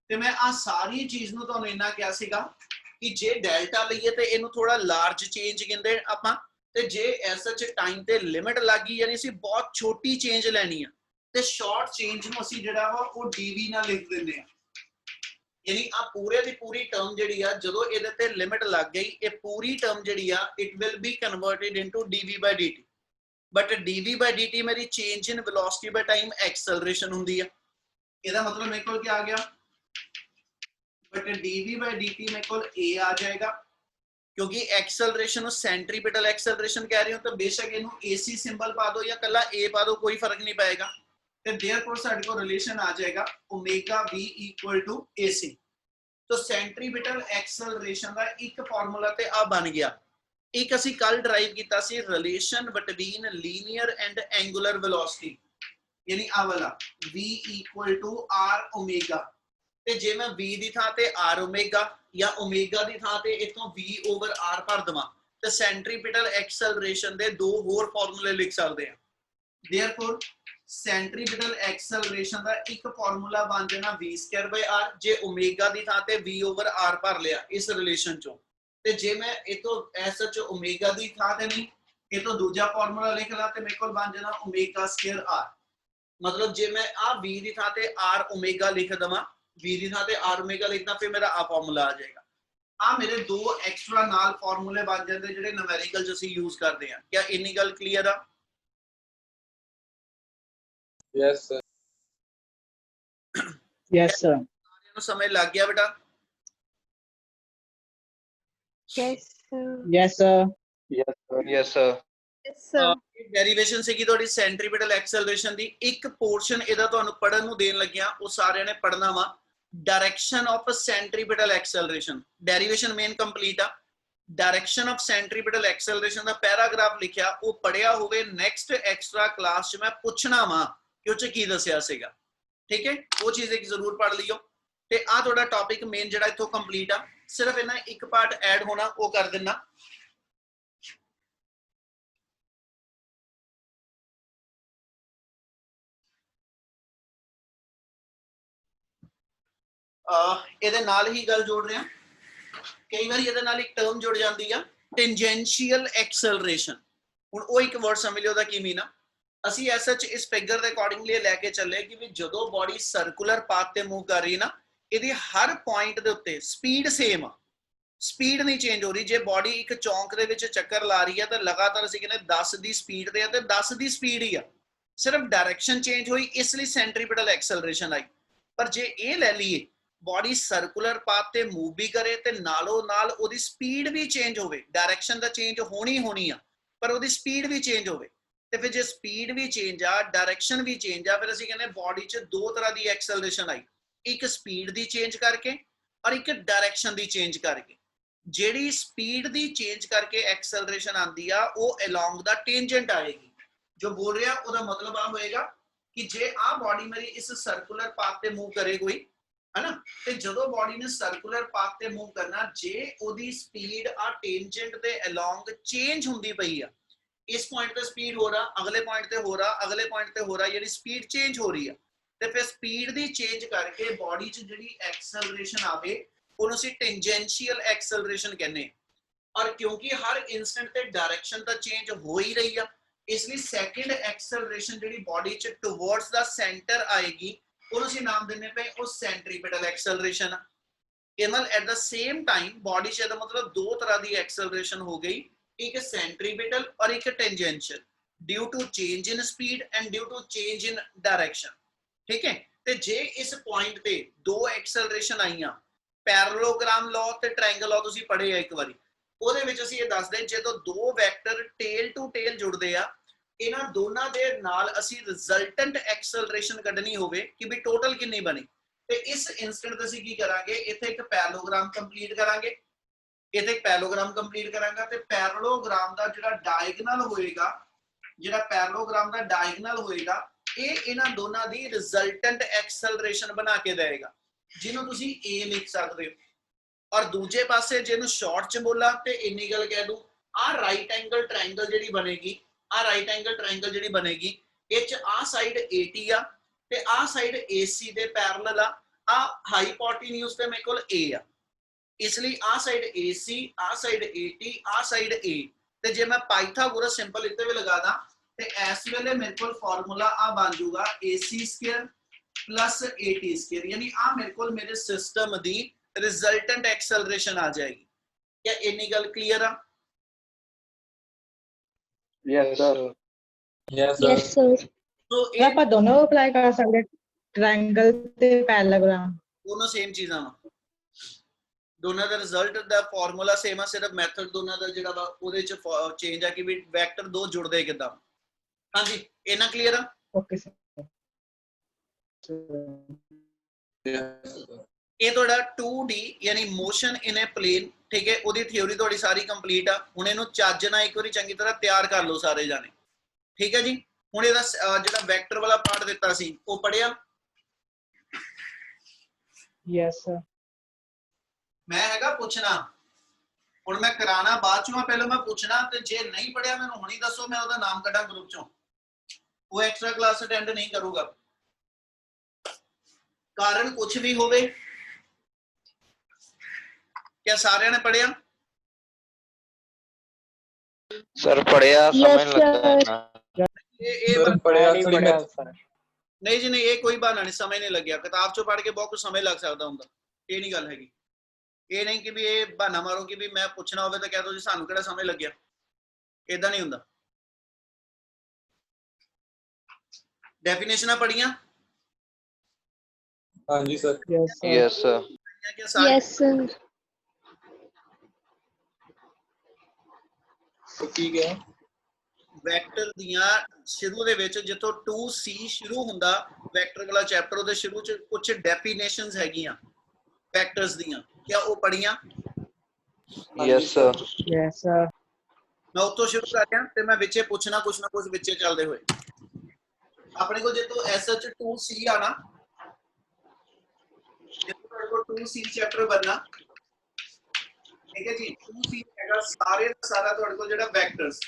ते मैं आ सारी चीज नु तुहानू इन्ना कहा सीगा कि जे डेल्टा लईए ते इहनू थोड़ा लार्ज चेंज कहंदे आपां, ਤੇ ਜੇ ਐਸਐਚ ਟਾਈਮ ਤੇ ਲਿਮਿਟ ਲੱਗੀ ਯਾਨੀ ਅਸੀਂ ਬਹੁਤ ਛੋਟੀ ਚੇਂਜ ਲੈਣੀ ਆ ਤੇ ਸ਼ਾਰਟ ਚੇਂਜ ਨੂੰ ਅਸੀਂ ਜਿਹੜਾ ਵਾ ਉਹ ਡੀਵੀ ਨਾਲ ਲਿਖ ਦਿੰਦੇ ਆ। ਯਾਨੀ ਆ ਪੂਰੇ ਦੀ ਪੂਰੀ ਟਰਮ ਜਿਹੜੀ ਆ ਜਦੋਂ ਇਹਦੇ ਤੇ ਲਿਮਿਟ ਲੱਗ ਗਈ ਇਹ ਪੂਰੀ ਟਰਮ ਜਿਹੜੀ ਆ it will be converted into dv by dt, but dv by dt ਮੇਰੀ change in velocity by time acceleration ਹੁੰਦੀ ਆ। ਇਹਦਾ ਮਤਲਬ ਮੇਰੇ ਕੋਲ ਕੀ ਆ ਗਿਆ, बट dv by dt मेरे को a आ जाएगा, क्योंकि एक्सेलरेशन सेंट्रीपिटल एक्सेलरेशन कह रही हूं तो बेशक इनू ac सिंबल पा दो या कला a पा दो, कोई फर्क नहीं पाएगा। तो देयरफॉर साडे को रिलेशन आ जाएगा omega v equal to ac। तो सेंट्रीपिटल एक्सेलरेशन का एक फार्मूला ते आ बन गया। एक असी कल ड्राइव किया सी relation between linear and angular velocity, यानी आ वाला v equal to r omega. ते जे मैं v दी थां ते r ओमेगा या ओमेगा दी थां ते इथों v ओवर r भर दवां ते सेंट्रीपिटल एक्सेलरेशन दे दो होर फार्मूले लिख सकते हैं। देयरफॉर सेंट्रीपिटल एक्सेलरेशन का एक फार्मूला बन जाना v स्क्वायर बाय r, जे ओमेगा दी थां ते v ओवर r भर लिया इस रिलेशन चों। ते जे मैं इतो सच ओमेगा दी थां ते नहीं इतो दूजा फार्मूला लिख ला ते मेरे को बन जाना ओमेगा स्क्वायर r। मतलब जे मैं आ v दी थां ते r ओमेगा लिख दवां, v दी थां ते r ओमेगा लिखना, फिर मेरा आ फार्मूला आ जाएगा। आ मेरे दो एक्स्ट्रा नाल फार्मूले बन जाते जिहड़े न्यूमेरिकल च ਅਸੀਂ यूज करते हैं। क्या इन्नी गल क्लियर आ? यस सर, यस सर, समझ लग गया बेटा? Yes sir, yes sir, Yes, sir. Yes, sir. Yes sir. Derivation ਸੀਗੀ ਤੁਹਾਡੀ सेंट्रीपिटल एक्सेलरेशन ਦੀ। ਇੱਕ ਪੋਰਸ਼ਨ ਇਹਦਾ ਤੁਹਾਨੂੰ ਪੜਨ ਨੂੰ ਦੇਣ ਲੱਗਿਆ, ਉਹ ਸਾਰਿਆਂ ਨੇ ਪੜਨਾ ਵਾ। Direction of centripetal acceleration derivation मेन कंप्लीट आ। डायरेक्शन ऑफ सेंट्रीपिटल एक्सेलरेशन का पैराग्राफ लिखिया वो पढ़िया होवे, नेक्स्ट एक्स्ट्रा क्लास च मैं पूछना वा कि उस की दसिया सीगा। ठीक है, वो चीज एक जरूर पढ़ लियो। ते आ थोड़ा टॉपिक मेन जिहड़ा इथों कंप्लीट आ, सिर्फ इन्ना एक पार्ट ऐड होना वो कर देना। ਇਹਦੇ ਨਾਲ ਹੀ ਗੱਲ ਜੋੜ ਰਿਹਾ, ਕਈ ਵਾਰੀ ਇਹਦੇ ਨਾਲ ਇੱਕ ਟਰਮ ਜੁੜ ਜਾਂਦੀ ਆ ਟੈਂਜੈਂਸ਼ੀਅਲ ਐਕਸਲਰੇਸ਼ਨ। ਹੁਣ ਉਹ ਇੱਕ ਵਰਡ ਸਮਝ ਲਿਓ ਉਹਦਾ ਕੀ ਮੀਨ ਆ। ਅਸੀਂ ਐਸਐਚ ਇਸ ਫਿਗਰ ਦੇ ਅਕੋਰਡਿੰਗਲੀ ਲੈ ਕੇ ਚੱਲੇ ਕਿ ਵੀ ਜਦੋਂ ਬਾਡੀ ਸਰਕੂਲਰ ਪਾਥ ਤੇ ਮੂਵ ਕਰ ਰਹੀ ਨਾ, ਇਹਦੀ ਹਰ ਪੁਆਇੰਟ ਦੇ ਉੱਤੇ ਸਪੀਡ ਸੇਮ ਆ, ਸਪੀਡ ਨਹੀਂ ਚੇਂਜ ਹੋ ਰਹੀ। ਜੇ ਬਾਡੀ ਇੱਕ ਚੌਂਕ ਦੇ ਵਿੱਚ ਚੱਕਰ ਲਾ ਰਹੀ ਹੈ ਤਾਂ ਲਗਾਤਾਰ ਅਸੀਂ ਕਹਿੰਦੇ 10 ਦੀ ਸਪੀਡ ਤੇ ਆ ਤੇ 10 ਦੀ ਸਪੀਡ ਹੀ ਆ, ਸਿਰਫ ਡਾਇਰੈਕਸ਼ਨ ਚੇਂਜ ਹੋਈ, ਇਸ ਲਈ ਸੈਂਟਰੀਪੀਟਲ ਐਕਸਲਰੇਸ਼ਨ ਆਈ। ਪਰ ਜੇ ਇਹ ਲੈ ਲਈਏ बॉडी सर्कुलर पाथ ते मूव भी करे ते नालों नाल ओदी स्पीड भी चेंज होवे, डायरेक्शन दा चेंज होनी आ पर ओदी स्पीड भी चेंज होवे, ते फिर जे स्पीड भी चेंज आ डायरेक्शन भी चेंज आ, फिर असीं कहने बॉडी च दो तरह दी एक्सेलरेशन आई, एक स्पीड दी चेंज करके और एक डायरेक्शन दी चेंज करके। ਜਿਹੜੀ ਸਪੀਡ ਦੀ ਚੇਂਜ ਕਰਕੇ ਐਕਸਲਰੇਸ਼ਨ ਆਂਦੀ ਆ ਉਹ ਅਲੋਂਗ ਦਾ ਟੈਂਜੈਂਟ ਆਏਗੀ। ਜੋ ਬੋਲ ਰਿਹਾ ਉਹਦਾ ਮਤਲਬ ਆ ਹੋਏਗਾ ਕਿ ਜੇ ਆ ਬਾਡੀ ਮੇਰੀ ਇਸ ਸਰਕੂਲਰ ਪਾਥ ਤੇ ਮੂਵ ਕਰੇ ਕੋਈ, ਹੈ ਨਾ, ਤੇ ਜਦੋਂ ਬਾਡੀ ਨੇ ਸਰਕੂਲਰ ਪਾਥ ਤੇ ਮੂਵ ਕਰਨਾ, ਜੇ ਉਹਦੀ ਸਪੀਡ ਆ ਟੈਂਜੈਂਟ ਦੇ ਅਲੋਂਗ ਚੇਂਜ ਹੁੰਦੀ ਪਈ ਆ, ਇਸ ਪੁਆਇੰਟ ਤੇ ਸਪੀਡ ਹੋ ਰਹਾ, ਅਗਲੇ ਪੁਆਇੰਟ ਤੇ ਹੋ ਰਹਾ, ਅਗਲੇ ਪੁਆਇੰਟ ਤੇ ਹੋ ਰਹਾ, ਜਿਹੜੀ ਸਪੀਡ ਚੇਂਜ ਹੋ ਰਹੀ ਆ, ਤੇ ਫਿਰ ਸਪੀਡ ਦੀ ਚੇਂਜ ਕਰਕੇ ਬਾਡੀ 'ਚ ਜਿਹੜੀ ਐਕਸਲਰੇਸ਼ਨ ਆਵੇ ਉਹਨੂੰ ਅਸੀਂ ਟੈਂਜੈਂਸ਼ੀਅਲ ਐਕਸਲਰੇਸ਼ਨ ਕਹਿੰਦੇ। ਔਰ ਕਿਉਂਕਿ ਹਰ ਇਨਸਟੈਂਟ ਤੇ ਡਾਇਰੈਕਸ਼ਨ ਤਾਂ ਚੇਂਜ ਹੋ ਹੀ ਰਹੀ ਆ, ਇਸ ਲਈ ਸੈਕਿੰਡ ਐਕਸਲਰੇਸ਼ਨ ਜਿਹੜੀ ਬਾਡੀ 'ਚ ਟੁਵਰਡਸ ਦਾ ਸੈਂਟਰ ਆਏਗੀ ਉਹਨੂੰ ਅਸੀਂ ਨਾਮ ਦਿੰਨੇ ਪਏ ਉਹ ਸੈਂਟਰੀਪੀਟਲ ਐਕਸਲਰੇਸ਼ਨ ਆ। ਕੇਵਲ at the same time body 'ਚ ਇਹਦਾ ਮਤਲਬ ਦੋ ਤਰ੍ਹਾਂ ਦੀ ਐਕਸਲਰੇਸ਼ਨ ਹੋ ਗਈ, ਇੱਕ ਸੈਂਟਰੀਪੀਟਲ ਔਰ ਇੱਕ tangential, due to change in speed and due to change in direction. ਠੀਕ ਹੈ, ਤੇ ਜੇ ਇਸ ਪੁਆਇੰਟ ਤੇ ਦੋ ਐਕਸਲਰੇਸ਼ਨ ਆਈਆਂ, ਪੈਰਲਲੋਗ੍ਰਾਮ ਲਾਅ ਤੇ ਟ੍ਰਾਇੰਗਲ ਲਾਅ ਤੁਸੀਂ ਪੜ੍ਹੇ ਆ ਇੱਕ ਵਾਰੀ, ਉਹਦੇ ਵਿੱਚ ਅਸੀਂ ਇਹ ਦੱਸਦੇ ਜਦੋਂ ਦੋ ਵੈਕਟਰ ਟੇਲ ਟੂ ਟੇਲ ਜੁੜਦੇ ਆ, ਇਹਨਾਂ ਦੋਨਾਂ ਦੇ ਨਾਲ ਅਸੀਂ ਰਿਜ਼ਲਟੈਂਟ ਐਕਸਲਰੇਸ਼ਨ ਕੱਢਣੀ ਹੋਵੇ ਕਿ ਵੀ ਟੋਟਲ ਕਿੰਨੀ ਬਣੀ, ਤੇ ਇਸ ਇਨਸਟੈਂਟ ਤੇ ਅਸੀਂ ਕੀ ਕਰਾਂਗੇ, ਇੱਥੇ ਇੱਕ ਪੈਰਲੋਗ੍ਰਾਮ ਕੰਪਲੀਟ ਕਰਾਂਗੇ, ਇੱਥੇ ਇੱਕ ਪੈਰਲੋਗ੍ਰਾਮ ਕੰਪਲੀਟ ਕਰਾਂਗਾ, ਤੇ ਪੈਰਲੋਗ੍ਰਾਮ ਦਾ ਜਿਹੜਾ ਡਾਇਗਨਲ ਹੋਏਗਾ, ਜਿਹੜਾ ਪੈਰਲੋਗ੍ਰਾਮ ਦਾ ਡਾਇਗਨਲ ਹੋਏਗਾ, ਇਹ ਇਹਨਾਂ ਦੋਨਾਂ ਦੀ ਰਿਜ਼ਲਟੈਂਟ ਐਕਸਲਰੇਸ਼ਨ ਬਣਾ ਕੇ ਦੇਗਾ, ਜਿਹਨੂੰ ਤੁਸੀਂ A ਲਿਖ ਸਕਦੇ ਹੋ। ਔਰ ਦੂਜੇ ਪਾਸੇ ਜਿਹਨੂੰ ਸ਼ਾਰਟ ਚ ਬੋਲਾਂ ਤੇ ਇੰਨੀ ਗੱਲ ਕਹਿ ਦੂੰ, ਆ ਰਾਈਟ ਐਂਗਲ ਟ੍ਰਾਇੰਗਲ ਜਿਹੜੀ ਬਣੇਗੀ, ਆ ਰਾਈਟ ਐਂਗਲ ਟ੍ਰਾਇੰਗਲ ਜਿਹੜੀ ਬਣੇਗੀ, ਇਹ ਚ ਆ ਸਾਈਡ AT ਆ ਤੇ ਆ ਸਾਈਡ AC ਦੇ ਪੈਰਲਲ ਆ ਹਾਈਪੋਟੇਨਿਊਜ਼ ਤੇ ਮੇਰੇ ਕੋਲ A ਆ, ਇਸ ਲਈ ਆ ਸਾਈਡ AC, ਆ ਸਾਈਡ AT, ਆ ਸਾਈਡ A, ਤੇ ਜੇ ਮੈਂ ਪਾਈਥਾਗੋਰਸ ਸਿੰਪਲ ਇੱਥੇ ਵੀ ਲਗਾ ਦਾਂ ਤੇ ਇਸ ਵੇਲੇ ਮੇਰੇ ਕੋਲ ਫਾਰਮੂਲਾ ਆ ਬਣ ਜਾਊਗਾ AC square plus AT square, यानी आ मेरे को मेरे सिस्टम दी रिजल्टेंट एक्सेलरेशन आ जाएगी। क्या इन्नी गल क्लियर है? Yes, sir. Yes, Yes, sir. तो ਸਰ ਆਪਾਂ ਦੋਨੋਂ ਅਪਲਾਈ ਕਰ ਸਕਦੇ, ਟ੍ਰਾਇੰਗਲ ਤੇ ਪੈਰਲਲੋਗ੍ਰਾਮ दोनों सेम चीज़ां वा, दोनों ਦਾ ਰਿਜ਼ਲਟ ਦਾ ਫਾਰਮੂਲਾ ਸੇਮ ਆ, ਸਿਰਫ ਮੈਥਡ ਦੋਨਾਂ ਦਾ ਜਿਹੜਾ ਵਾ ਉਹਦੇ ਚ ਚੇਂਜ ਆ ਕਿ ਵੀ ਵੈਕਟਰ ਦੋ ਜੁੜਦੇ ਕਿਦਾਂ। ਹਾਂਜੀ, ਇਹਨਾਂ ਕਲੀਅਰ ਆ? Okay sir. ਇਹ ਤੁਹਾਡਾ 2D ਯਾਨੀ ਮੋਸ਼ਨ ਇਨ ਅ ਪਲੇਨ, ਠੀਕ ਹੈ, ਉਹਦੀ ਥਿਉਰੀ ਤੁਹਾਡੀ ਸਾਰੀ ਕੰਪਲੀਟ ਆ। ਹੁਣ ਇਹਨੂੰ ਚੱਜ ਨਾਲ ਇੱਕ ਵਾਰੀ ਚੰਗੀ ਤਰ੍ਹਾਂ ਤਿਆਰ ਕਰ ਲਓ ਸਾਰੇ ਜਾਣੇ, ਠੀਕ ਹੈ ਜੀ। ਹੁਣ ਇਹਦਾ ਜਿਹੜਾ ਵੈਕਟਰ ਵਾਲਾ ਪਾਰਟ ਦਿੱਤਾ ਸੀ ਉਹ ਪੜਿਆ? Yes sir. ਮੈਂ ਹੈਗਾ ਪੁੱਛਣਾ, ਹੁਣ ਮੈਂ ਕਰਾਣਾ ਬਾਅਦ ਚੋਂ, ਪਹਿਲਾਂ ਮੈਂ ਪੁੱਛਣਾ, ਤੇ ਜੇ ਨਹੀਂ ਪੜਿਆ ਮੈਨੂੰ ਹੁਣੀ ਦੱਸੋ, ਮੈਂ ਉਹਦਾ ਨਾਮ ਕੱਢਾਂ ਗਰੁੱਪ ਚੋਂ, ਉਹ ਐਕਸਟਰਾ ਕਲਾਸ ਅਟੈਂਡ ਨਹੀਂ ਕਰੂਗਾ। ਕਾਰਨ ਕੁਝ ਵੀ ਹੋਵੇ, क्या सारे ने पढ़िया? सर पढ़िया, समय लगा सर पढ़िया थोड़ी मैं नहीं जी नहीं, ये कोई बहाना नहीं, समय नहीं लग गया, किताब चो पढ़ के बहुत कुछ समय लग सकता हुंदा, ये नहीं गल हैगी। ये नहीं कि भी ये बहाना मारो कि भी मैं पूछना होवे तो कह दो जी सानू किहड़ा समय लग गया, इदां नहीं हुंदा। डेफिनेशनां पढ़ियां? हाँ जी sir. Yes, sir. Yes, sir. ठीक है, ਵੈਕਟਰ ਦੀਆਂ ਸ਼ੁਰੂ ਦੇ ਵਿੱਚ ਜਿੱਥੋਂ 2C ਸ਼ੁਰੂ ਹੁੰਦਾ ਵੈਕਟਰ ਵਾਲਾ ਚੈਪਟਰ, ਉਹਦੇ ਸ਼ੁਰੂ ਚ ਕੁਝ ਡੈਫੀਨੇਸ਼ਨਸ ਹੈਗੀਆਂ ਵੈਕਟਰਸ ਦੀਆਂ, ਕਿਆ ਉਹ ਪੜੀਆਂ? Yes, sir. Yes, sir. ਮੈਂ ਉੱਥੋਂ ਸ਼ੁਰੂ ਕਰ ਰਿਹਾ ਤੇ ਮੈਂ ਵਿੱਚੇ ਪੁੱਛਣਾ ਕੁਛ ਨਾ ਕੁਛ ਵਿੱਚੇ ਚੱਲਦੇ ਹੋਏ। ਆਪਣੇ ਕੋਲ ਜੇ ਤੋਂ SH 2C ਆਣਾ, ਜੇ ਤੁਹਾਡੇ ਕੋਲ 2C ਚੈਪਟਰ ਬਣਨਾ, ठीक है जी, 2C ਹੈਗਾ ਸਾਰੇ ਦਾ ਸਾਰਾ ਤੁਹਾਡੇ ਕੋਲ ਜਿਹੜਾ ਵੈਕਟਰਸ,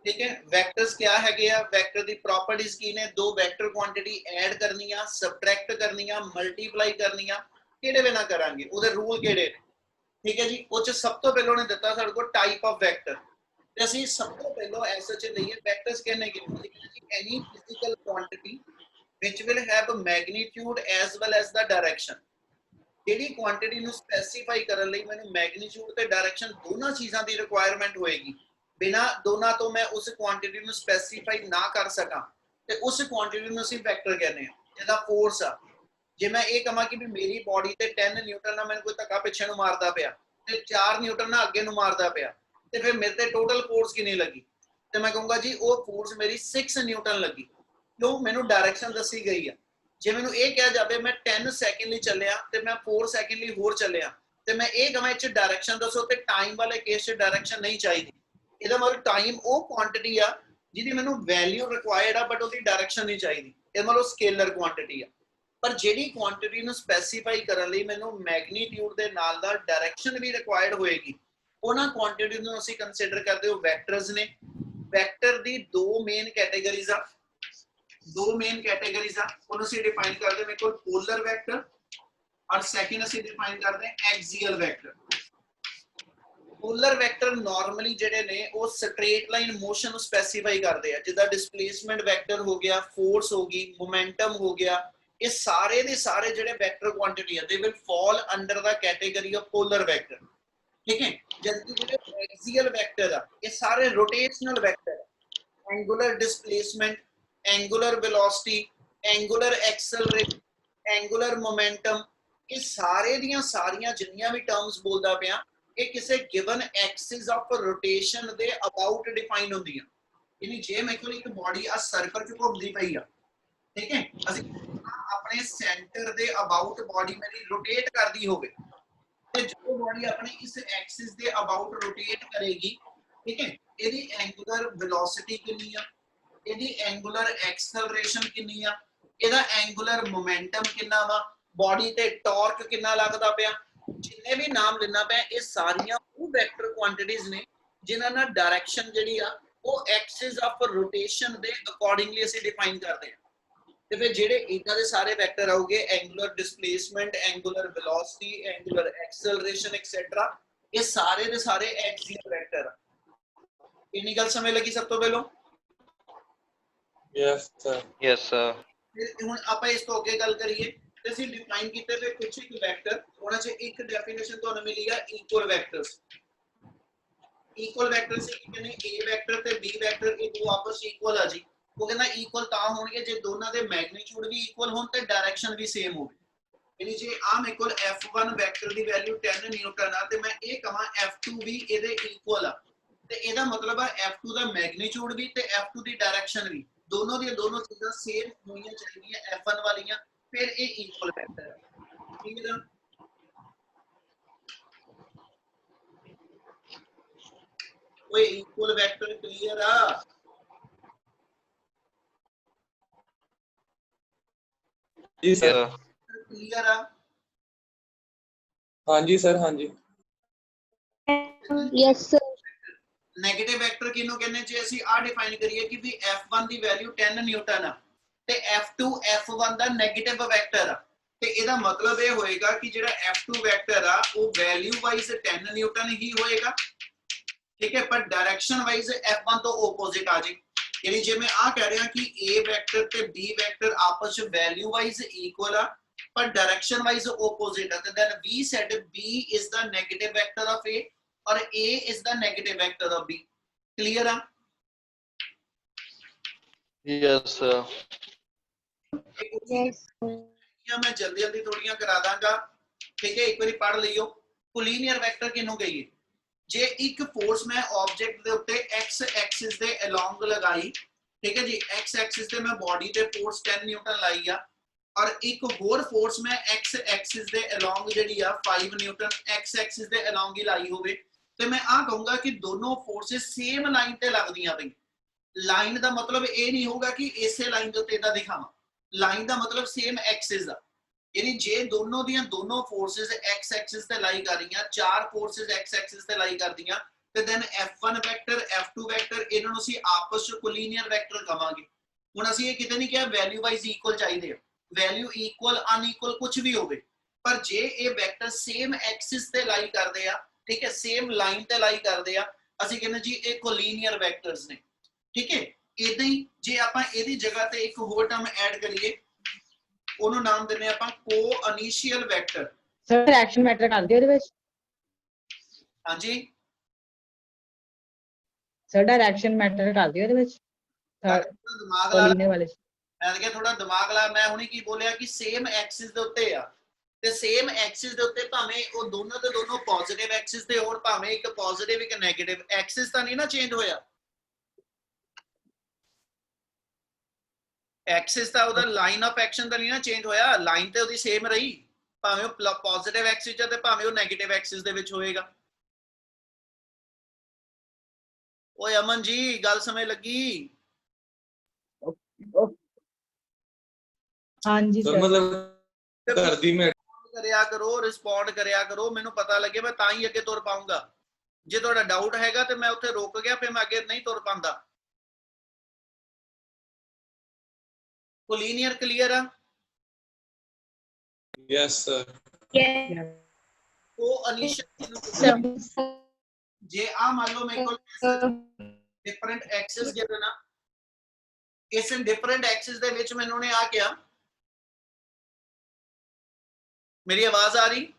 ठीक है। ਵੈਕਟਰਸ ਕਿਆ ਹੈਗੇ ਆ, ਵੈਕਟਰ ਦੀ ਪ੍ਰੋਪਰਟੀਜ਼ ਕੀ ਨੇ, ਦੋ ਵੈਕਟਰ ਕੁਆਂਟੀਟੀ ਐਡ ਕਰਨੀਆਂ, ਸਬਟ੍ਰੈਕਟ ਕਰਨੀਆਂ, ਮਲਟੀਪਲਾਈ ਕਰਨੀਆਂ, ਕਿਹੜੇ ਵੇ ਨਾ ਕਰਾਂਗੇ, ਉਹਦੇ ਰੂਲ ਕਿਹੜੇ ਨੇ, ਠੀਕ ਹੈ ਜੀ। ਉਹ ਚ ਸਭ ਤੋਂ ਪਹਿਲਾਂ ਉਹਨੇ ਦਿੱਤਾ ਸਾਡੇ ਕੋਲ ਟਾਈਪ ਆਫ ਵੈਕਟਰ, ਤੇ ਅਸੀਂ ਸਭ ਤੋਂ ਪਹਿਲਾਂ ਐਸਐਚ ਲਈਏ ਵੈਕਟਰਸ ਕਹਿੰਨੇ ਕਿ any physical quantity which will have magnitude as well as the direction। ਜਿਹੜੀ ਕੁਆਂਟੀਟੀ ਨੂੰ ਸਪੈਸੀਫਾਈ ਕਰਨ ਲਈ ਮੈਨੂੰ ਮੈਗਨੀਟਿਊਡ ਤੇ ਡਾਇਰੈਕਸ਼ਨ ਦੋਨਾਂ ਚੀਜ਼ਾਂ ਦੀ ਰਿਕੁਆਇਰਮੈਂਟ ਹੋਏਗੀ, ਬਿਨਾ ਦੋਨਾਂ ਤੋਂ ਮੈਂ ਉਸ ਕੁਆਂਟੀਟੀ ਨੂੰ ਸਪੈਸੀਫਾਈ ਨਾ ਕਰ ਸਕਾਂ ਤੇ ਉਸ ਕੁਆਂਟੀਟੀ ਨੂੰ ਅਸੀਂ ਵੈਕਟਰ ਕਹਿੰਦੇ ਆ। ਜਿਹਦਾ ਫੋਰਸ ਆ, ਜੇ ਮੈਂ ਇਹ ਕਹਾਂ ਕਿ ਵੀ ਮੇਰੀ ਬਾਡੀ ਤੇ 10 ਨਿਊਟਨ ਨਾਲ ਮੈਨੂੰ ਕੋਈ ਧੱਕਾ ਪਿੱਛੇ ਨੂੰ ਮਾਰਦਾ ਪਿਆ ਤੇ 4 ਨਿਊਟਨ ਨਾਲ ਅੱਗੇ ਨੂੰ ਮਾਰਦਾ ਪਿਆ, ਤੇ ਫਿਰ ਮੇਰੇ ਤੇ ਟੋਟਲ ਫੋਰਸ ਕਿੰਨੀ ਲੱਗੀ, ਤੇ ਮੈਂ ਕਹੂੰਗਾ ਜੀ ਉਹ ਫੋਰਸ ਮੇਰੀ 6 ਨਿਊਟਨ ਲੱਗੀ, ਕਿਉਂ? ਮੈਨੂੰ ਡਾਇਰੈਕਸ਼ਨ ਦੱਸੀ ਗਈ ਆ। ਜੇ ਮੈਨੂੰ ਇਹ ਕਿਹਾ ਜਾਵੇ ਮੈਂ 10 ਸੈਕਿੰਡ ਲਈ ਚੱਲਿਆ ਤੇ ਮੈਂ 4 ਸੈਕਿੰਡ ਲਈ ਹੋਰ ਚੱਲਿਆ, ਤੇ ਮੈਂ ਇਹ ਕਹਾਂ ਚ ਡਾਇਰੈਕਸ਼ਨ ਦੱਸੋ ਤੇ ਟਾਈਮ ਵਾਲੇ ਕੇਸ ਚ ਡਾਇਰੈਕਸ਼ਨ ਨਹੀਂ ਚਾਹੀਦੀ। ਇਹਦਾ ਮਤਲਬ ਟਾਈਮ ਉਹ ਕੁਆਂਟੀਟੀ ਆ ਜਿਹਦੀ ਮੈਨੂੰ ਵੈਲਿਊ ਰਿਕੁਆਇਰਡ ਆ ਬਟ ਉਹਦੀ ਡਾਇਰੈਕਸ਼ਨ ਨਹੀਂ ਚਾਹੀਦੀ, ਇਹ ਮਤਲਬ ਸਕੇਲਰ ਕੁਆਂਟੀਟੀ ਆ। ਪਰ ਜਿਹੜੀ ਕੁਆਂਟੀਟੀ ਨੂੰ ਸਪੈਸੀਫਾਈ ਕਰਨ ਲਈ ਮੈਨੂੰ ਮੈਗਨੀਟਿਊਡ ਦੇ ਨਾਲ ਦਾ ਡਾਇਰੈਕਸ਼ਨ ਵੀ ਰਿਕੁਆਇਰਡ ਹੋਏਗੀ, ਉਹਨਾਂ ਕੁਆਂਟੀਟੀ ਨੂੰ ਅਸੀਂ ਕੰਸੀਡਰ ਕਰਦੇ ਹੋ ਵੈਕਟਰਸ ਨੇ। ਵੈਕਟਰ ਦੀ ਦੋ ਮੇਨ ਕੈਟਾਗਰੀਜ਼ ਆ, ਉਹਨੂੰ ਅਸੀਂ ਡਿਫਾਈਨ ਕਰਦੇ ਮੇਰੇ ਕੋਲ ਪੋਲਰ ਵੈਕਟਰ ਔਰ ਸੈਕਿੰਡ ਅਸੀਂ ਡਿਫਾਈਨ ਕਰਦੇ ਹਾਂ axial vector. Polar vector normally ਜਿਹੜੇ ਨੇ ਉਹ ਸਟ੍ਰੇਟ ਲਾਈਨ ਮੋਸ਼ਨ ਨੂੰ ਸਪੈਸੀਫਾਈ ਕਰਦੇ ਆ, ਜਿੱਦਾਂ ਡਿਸਪਲੇਸਮੈਂਟ ਵੈਕਟਰ ਹੋ ਗਿਆ, ਫੋਰਸ ਹੋ ਗਈ, ਮੋਮੈਂਟਮ ਹੋ ਗਿਆ, ਇਹ ਸਾਰੇ ਦੇ ਸਾਰੇ ਜਿਹੜੇ ਵੈਕਟਰ ਕੁਆਂਟੀਟੀ ਆ they will fall under the category of polar vector. ਠੀਕ ਹੈ, ਜਦਕਿ ਜਿਹੜੇ ਐਕਸੀਅਲ ਵੈਕਟਰ ਆ ਇਹ ਸਾਰੇ ਰੋਟੇਸ਼ਨਲ ਵੈਕਟਰ ਆ। Angular displacement, angular velocity, angular acceleration, angular momentum, ਇਹ ਸਾਰੇ ਦੀਆਂ ਸਾਰੀਆਂ ਜਿੰਨੀਆਂ ਵੀ ਟਰਮਸ ਬੋਲਦਾ ਪਿਆ ਇਹ ਕਿਸੇ ਗਿਵਨ ਐਕਸਿਸ ਆਫ ਰੋਟੇਸ਼ਨ ਦੇ ਅਬਾਊਟ ਡਿਫਾਈਨ ਹੁੰਦੀਆਂ। ਯਾਨੀ ਜੇ ਮੇਰੇ ਕੋਲ ਇੱਕ ਬਾਡੀ ਆ ਸਰਕਲ ਚ ਘੁੰਮਦੀ ਪਈ ਆ, ਠੀਕ ਹੈ, ਅਸੀਂ ਆਪਣੇ ਸੈਂਟਰ ਦੇ ਅਬਾਊਟ ਬਾਡੀ ਮੇਰੀ ਰੋਟੇਟ ਕਰਦੀ ਹੋਵੇ ਤੇ ਜੋ ਬਾਡੀ ਆਪਣੇ ਇਸ ਐਕਸਿਸ ਦੇ ਅਬਾਊਟ ਰੋਟੇਟ ਕਰੇਗੀ, ਠੀਕ ਹੈ, ਇਹਦੀ ਐਂਗੂਲਰ ਵੈਲੋਸਿਟੀ ਕਿੰਨੀ ਆ, ਇਹਦੀ ਐਂਗੂਲਰ ਐਕਸਲਰੇਸ਼ਨ ਕਿੰਨੀ ਆ, ਇਹਦਾ ਐਂਗੂਲਰ ਮੋਮੈਂਟਮ ਕਿੰਨਾ ਵਾ, ਬਾਡੀ ਤੇ ਟਾਰਕ ਕਿੰਨਾ ਲੱਗਦਾ ਪਿਆ, ਜਿੰਨੇ ਵੀ ਨਾਮ ਲੈਣਾ ਪਿਆ ਇਹ ਸਾਰੀਆਂ ਉਹ ਵੈਕਟਰ ਕੁਆਂਟੀਟੀਆਂ ਨੇ ਜਿਨ੍ਹਾਂ ਨਾਲ ਡਾਇਰੈਕਸ਼ਨ ਜਿਹੜੀ ਆ ਉਹ ਐਕਸਿਸ ਆਫ ਰੋਟੇਸ਼ਨ ਦੇ ਅਕੋਰਡਿੰਗਲੀ ਅਸੀਂ ਡਿਫਾਈਨ ਕਰਦੇ ਹਾਂ। ਤੇ ਫਿਰ ਜਿਹੜੇ ਇਦਾਂ ਦੇ ਸਾਰੇ ਵੈਕਟਰ ਆਉਗੇ angular displacement, angular velocity, angular acceleration etcetera, ਇਹ ਸਾਰੇ ਦੇ ਸਾਰੇ ਐਕਸੀਅਲ ਵੈਕਟਰ ਆ। ਇੰਨੀ ਗੱਲ ਸਮਝ ਲੱਗੀ ਸਭ ਤੋਂ ਪਹਿਲਾਂ? Yes sir. Yes, sir. ਫਿਰ ਹੁਣ ਆਪਾਂ ਇਸ ਤੋਂ ਅੱਗੇ ਗੱਲ ਕਰੀਏ ਤੇ ਅਸੀਂ ਡਿਫਾਈਨ ਕੀਤੇ ਤੇ ਕੁਝ ਇੱਕ ਵੈਕਟਰ, ਉਹਨਾਂ 'ਚ ਇੱਕ ਡੈਫੀਨੇਸ਼ਨ ਤੁਹਾਨੂੰ ਮਿਲੀ ਆ ਇਕੁਅਲ ਵੈਕਟਰਸ। ਇਕੁਅਲ ਵੈਕਟਰਸ ਕੀ ਕਹਿੰਦੇ, A ਵੈਕਟਰ ਤੇ B ਵੈਕਟਰ ਇਹ ਦੋ ਆਪਸ ਵਿੱਚ ਇਕੁਅਲ ਆ ਜੀ। ਉਹ ਕਹਿੰਦਾ ਇਕੁਅਲ ਤਾਂ ਹੋਣਗੇ ਜੇ ਦੋਨਾਂ ਦੇ ਮੈਗਨੀਟਿਊਡ ਵੀ ਇਕੁਅਲ ਹੋਣ ਤੇ ਡਾਇਰੈਕਸ਼ਨ ਵੀ ਸੇਮ ਹੋਵੇ। ਯਾਨੀ ਜੇ ਆ ਮੇਰੇ ਕੋਲ F1 ਵੈਕਟਰ ਦੀ ਵੈਲਿਊ 10 ਨਿਊਟਨ ਆ ਤੇ ਮੈਂ ਇਹ ਕਹਾਂ F2 ਵੀ ਇਹਦੇ ਇਕੁਅਲ ਆ, ਤੇ ਇਹਦਾ ਮਤਲਬ ਆ F2 ਦਾ ਮੈਗਨੀਟਿਊਡ ਵੀ ਤੇ F2 ਦੀ ਡਾਇਰੈਕਸ਼ਨ ਵੀ ਦੋਨੋਂ ਦੀਆਂ ਦੋਨੋਂ ਚੀਜ਼ਾਂ ਸੇਮ ਹੋਣੀਆਂ ਚਾਹੀਦੀਆਂ F1 ਵਾਲੀਆਂ, ਫਿਰ ਇਹ ਇਕੁਅਲ ਵੈਕਟਰ ਹੈ। ਠੀਕ ਹੈ, ਕੋਈ ਇਕੁਅਲ ਵੈਕਟਰ ਕਲੀਅਰ ਆ? ਜੀ Yes, ਸਰ। sir. ਕਲੀਅਰ ਆ? ਹਾਂਜੀ ਸਰ, ਹਾਂਜੀ। Yes, sir. ਨੈਗੇਟਿਵ ਵੈਕਟਰ ਕਿਹਨੂੰ ਕਹਿੰਦੇ, ਜੇ ਅਸੀਂ ਆ ਡਿਫਾਈਨ ਕਰੀਏ ਕਿ ਵੀ F1 ਦੀ ਵੈਲਿਊ 10 ਨਿਊਟਨ ਆ ਤੇ F2 F1 ਦਾ ਨੈਗੇਟਿਵ ਵੈਕਟਰ ਆ, ਤੇ ਇਹਦਾ ਮਤਲਬ ਇਹ ਹੋਏਗਾ ਕਿ ਜਿਹੜਾ F2 ਵੈਕਟਰ ਆ ਉਹ ਵੈਲਿਊ ਵਾਈਜ਼ 10 ਨਿਊਟਨ ਹੀ ਹੋਏਗਾ, ਠੀਕ ਹੈ, ਪਰ ਡਾਇਰੈਕਸ਼ਨ ਵਾਈਜ਼ F1 ਤੋਂ ਆਪੋਜ਼ਿਟ ਆ ਜੇ। ਯਾਨੀ ਜੇ ਮੈਂ ਆ ਕਹਿ ਰਿਹਾ ਕਿ A ਵੈਕਟਰ ਤੇ B ਵੈਕਟਰ ਆਪਸ ਵਿੱਚ ਵੈਲਿਊ ਵਾਈਜ਼ ਇਕੁਅਲ ਆ ਪਰ ਡਾਇਰੈਕਸ਼ਨ ਵਾਈਜ਼ ਆਪੋਜ਼ਿਟ ਆ, ਤੇ then we said B is the negative vector of A or A is the negative vector of B. Clear ਆ? Yes, sir. Yes. मैं जल्दी जल्दी थोड़ियां करा दांगा, ठीक है, एक बारी पढ़ लियो। कोलिनियर वेक्टर किन्नू कहिए, जे एक फोर्स मैं ऑब्जेक्ट दे उत्ते x एक्सिस दे अलोंग लगाई, ठीक है जी, x एक्सिस ते मैं बॉडी ते फोर्स 10 न्यूटन लाई आ और एक होर फोर्स मैं x एक्सिस दे अलोंग जेडी आ 5 न्यूटन x एक्सिस दे अलोंग ही लाई होवे, ते मैं आ कहूंगा कि दोनों फोर्सेस सेम लाइन ते लगदियां पई। लाइन दा मतलब ये नहीं होगा कि इसे लाइन दे उत्ते इदा दिखावां, लाइन दा मतलब सेम एक्सिस दा, यानी जे दोनों दियां दोनों फोर्सेस x एक्सिस ते लाई कर रही, चार फोर्सेस x एक्सिस ते लाई कर दियां, ते then F1 vector F2 vector इन्हां नूं असीं आपस विच कोलिनियर वेक्टर कहांगे। हुण असीं ये किते नहीं कहा वैल्यू वाइज इक्वल चाहिए, वैल्यू इक्वल अनइक्वल कुछ भी होवे, पर जे ये वेक्टर सेम एक्सिस ते लाई करदे आ, ठीक है, सेम लाइन ते लाई करदे आ, असीं कहने जी ये कोलिनियर वेक्टर्स ने, ठीक है। इदां ही जे आपां इहदी जगह ते एक होर टर्म ऐड करिए, ਉਹਨੂੰ ਨਾਮ ਦਿੰਨੇ ਆਪਾਂ ਕੋ-ਇਨੀਸ਼ੀਅਲ ਵੈਕਟਰ। ਸਰ ਡਾਇਰੈਕਸ਼ਨ ਮੈਟਰ ਕਰਦੀ ਉਹਦੇ ਵਿੱਚ? ਹਾਂਜੀ ਸਰ ਡਾਇਰੈਕਸ਼ਨ ਮੈਟਰ ਕਰਦੀ ਉਹਦੇ ਵਿੱਚ ਦਿਮਾਗ ਲਾ, ਕੋਲੀਨੇ ਵਾਲੇ? ਮੈਂ ਕਿਹਾ ਥੋੜਾ ਦਿਮਾਗ ਲਾ, ਮੈਂ ਹੁਣੀ ਕੀ ਬੋਲਿਆ ਕਿ ਸੇਮ ਐਕਸਿਸ ਦੇ ਉੱਤੇ ਆ, ਤੇ ਸੇਮ ਐਕਸਿਸ ਦੇ ਉੱਤੇ ਭਾਵੇਂ ਉਹ ਦੋਨੋਂ ਦੇ ਦੋਨੋਂ ਪੋਜ਼ਿਟਿਵ ਐਕਸਿਸ ਤੇ ਹੋਣ, ਭਾਵੇਂ ਇੱਕ ਪੋਜ਼ਿਟਿਵ ਇੱਕ ਨੈਗੇਟਿਵ, ਐਕਸਿਸ ਤਾਂ ਨਹੀਂ ਨਾ ਚੇਂਜ ਹੋਇਆ, एक्सिस था, लाइन ऑफ एक्शन तो नहीं ना चेंज होया, लाइन तो सेम रही, ਭਾਵੇਂ ਉਹ ਪੋਜ਼ਿਟਿਵ ਐਕਸਿਸ ਚ ਤੇ ਭਾਵੇਂ ਉਹ ਨੈਗੇਟਿਵ ਐਕਸਿਸ ਦੇ ਵਿੱਚ ਹੋਏਗਾ। ਓਏ ਅਮਨ ਜੀ ਗੱਲ ਸਮਝ ਲੱਗੀ? ਹਾਂਜੀ ਸਰ ਸਰ। मतलब ਕਰਦੀ ਮੈਂ ਕਰਿਆ ਕਰੋ, ਰਿਸਪੌਂਡ ਕਰਿਆ ਕਰੋ, ਮੈਨੂੰ ਪਤਾ ਲੱਗੇ ਮੈਂ ਤਾਂ ਹੀ ਅੱਗੇ ਤੁਰ ਪਾਉਂਗਾ। ਜੇ ਤੁਹਾਡਾ ਡਾਊਟ ਹੈਗਾ ਤੇ ਮੈਂ ਉੱਥੇ ਰੁਕ ਗਿਆ, ਫਿਰ ਮੈਂ ਅੱਗੇ ਨਹੀਂ ਤੁਰ ਪਾਉਂਦਾ। ਕੋਲੀਨੀਅਰ ਕਲੀਅਰ ਆ? यस सर ਉਹ ਜੇ ਆ ਮੰਨ ਲਓ ਮੇਰੇ ਕੋਲ ਡਿਫਰੈਂਟ ਐਕਸਿਸ ਜਿਹੜੇ ਨਾ, ਇਸ ਡਿਫਰੈਂਟ ਐਕਸਿਸ ਦੇ ਵਿੱਚ ਮੈਨੂੰ ਨੇ ਆ ਕਿਹਾ, ਮੇਰੀ ਆਵਾਜ਼ ਆ ਰਹੀ?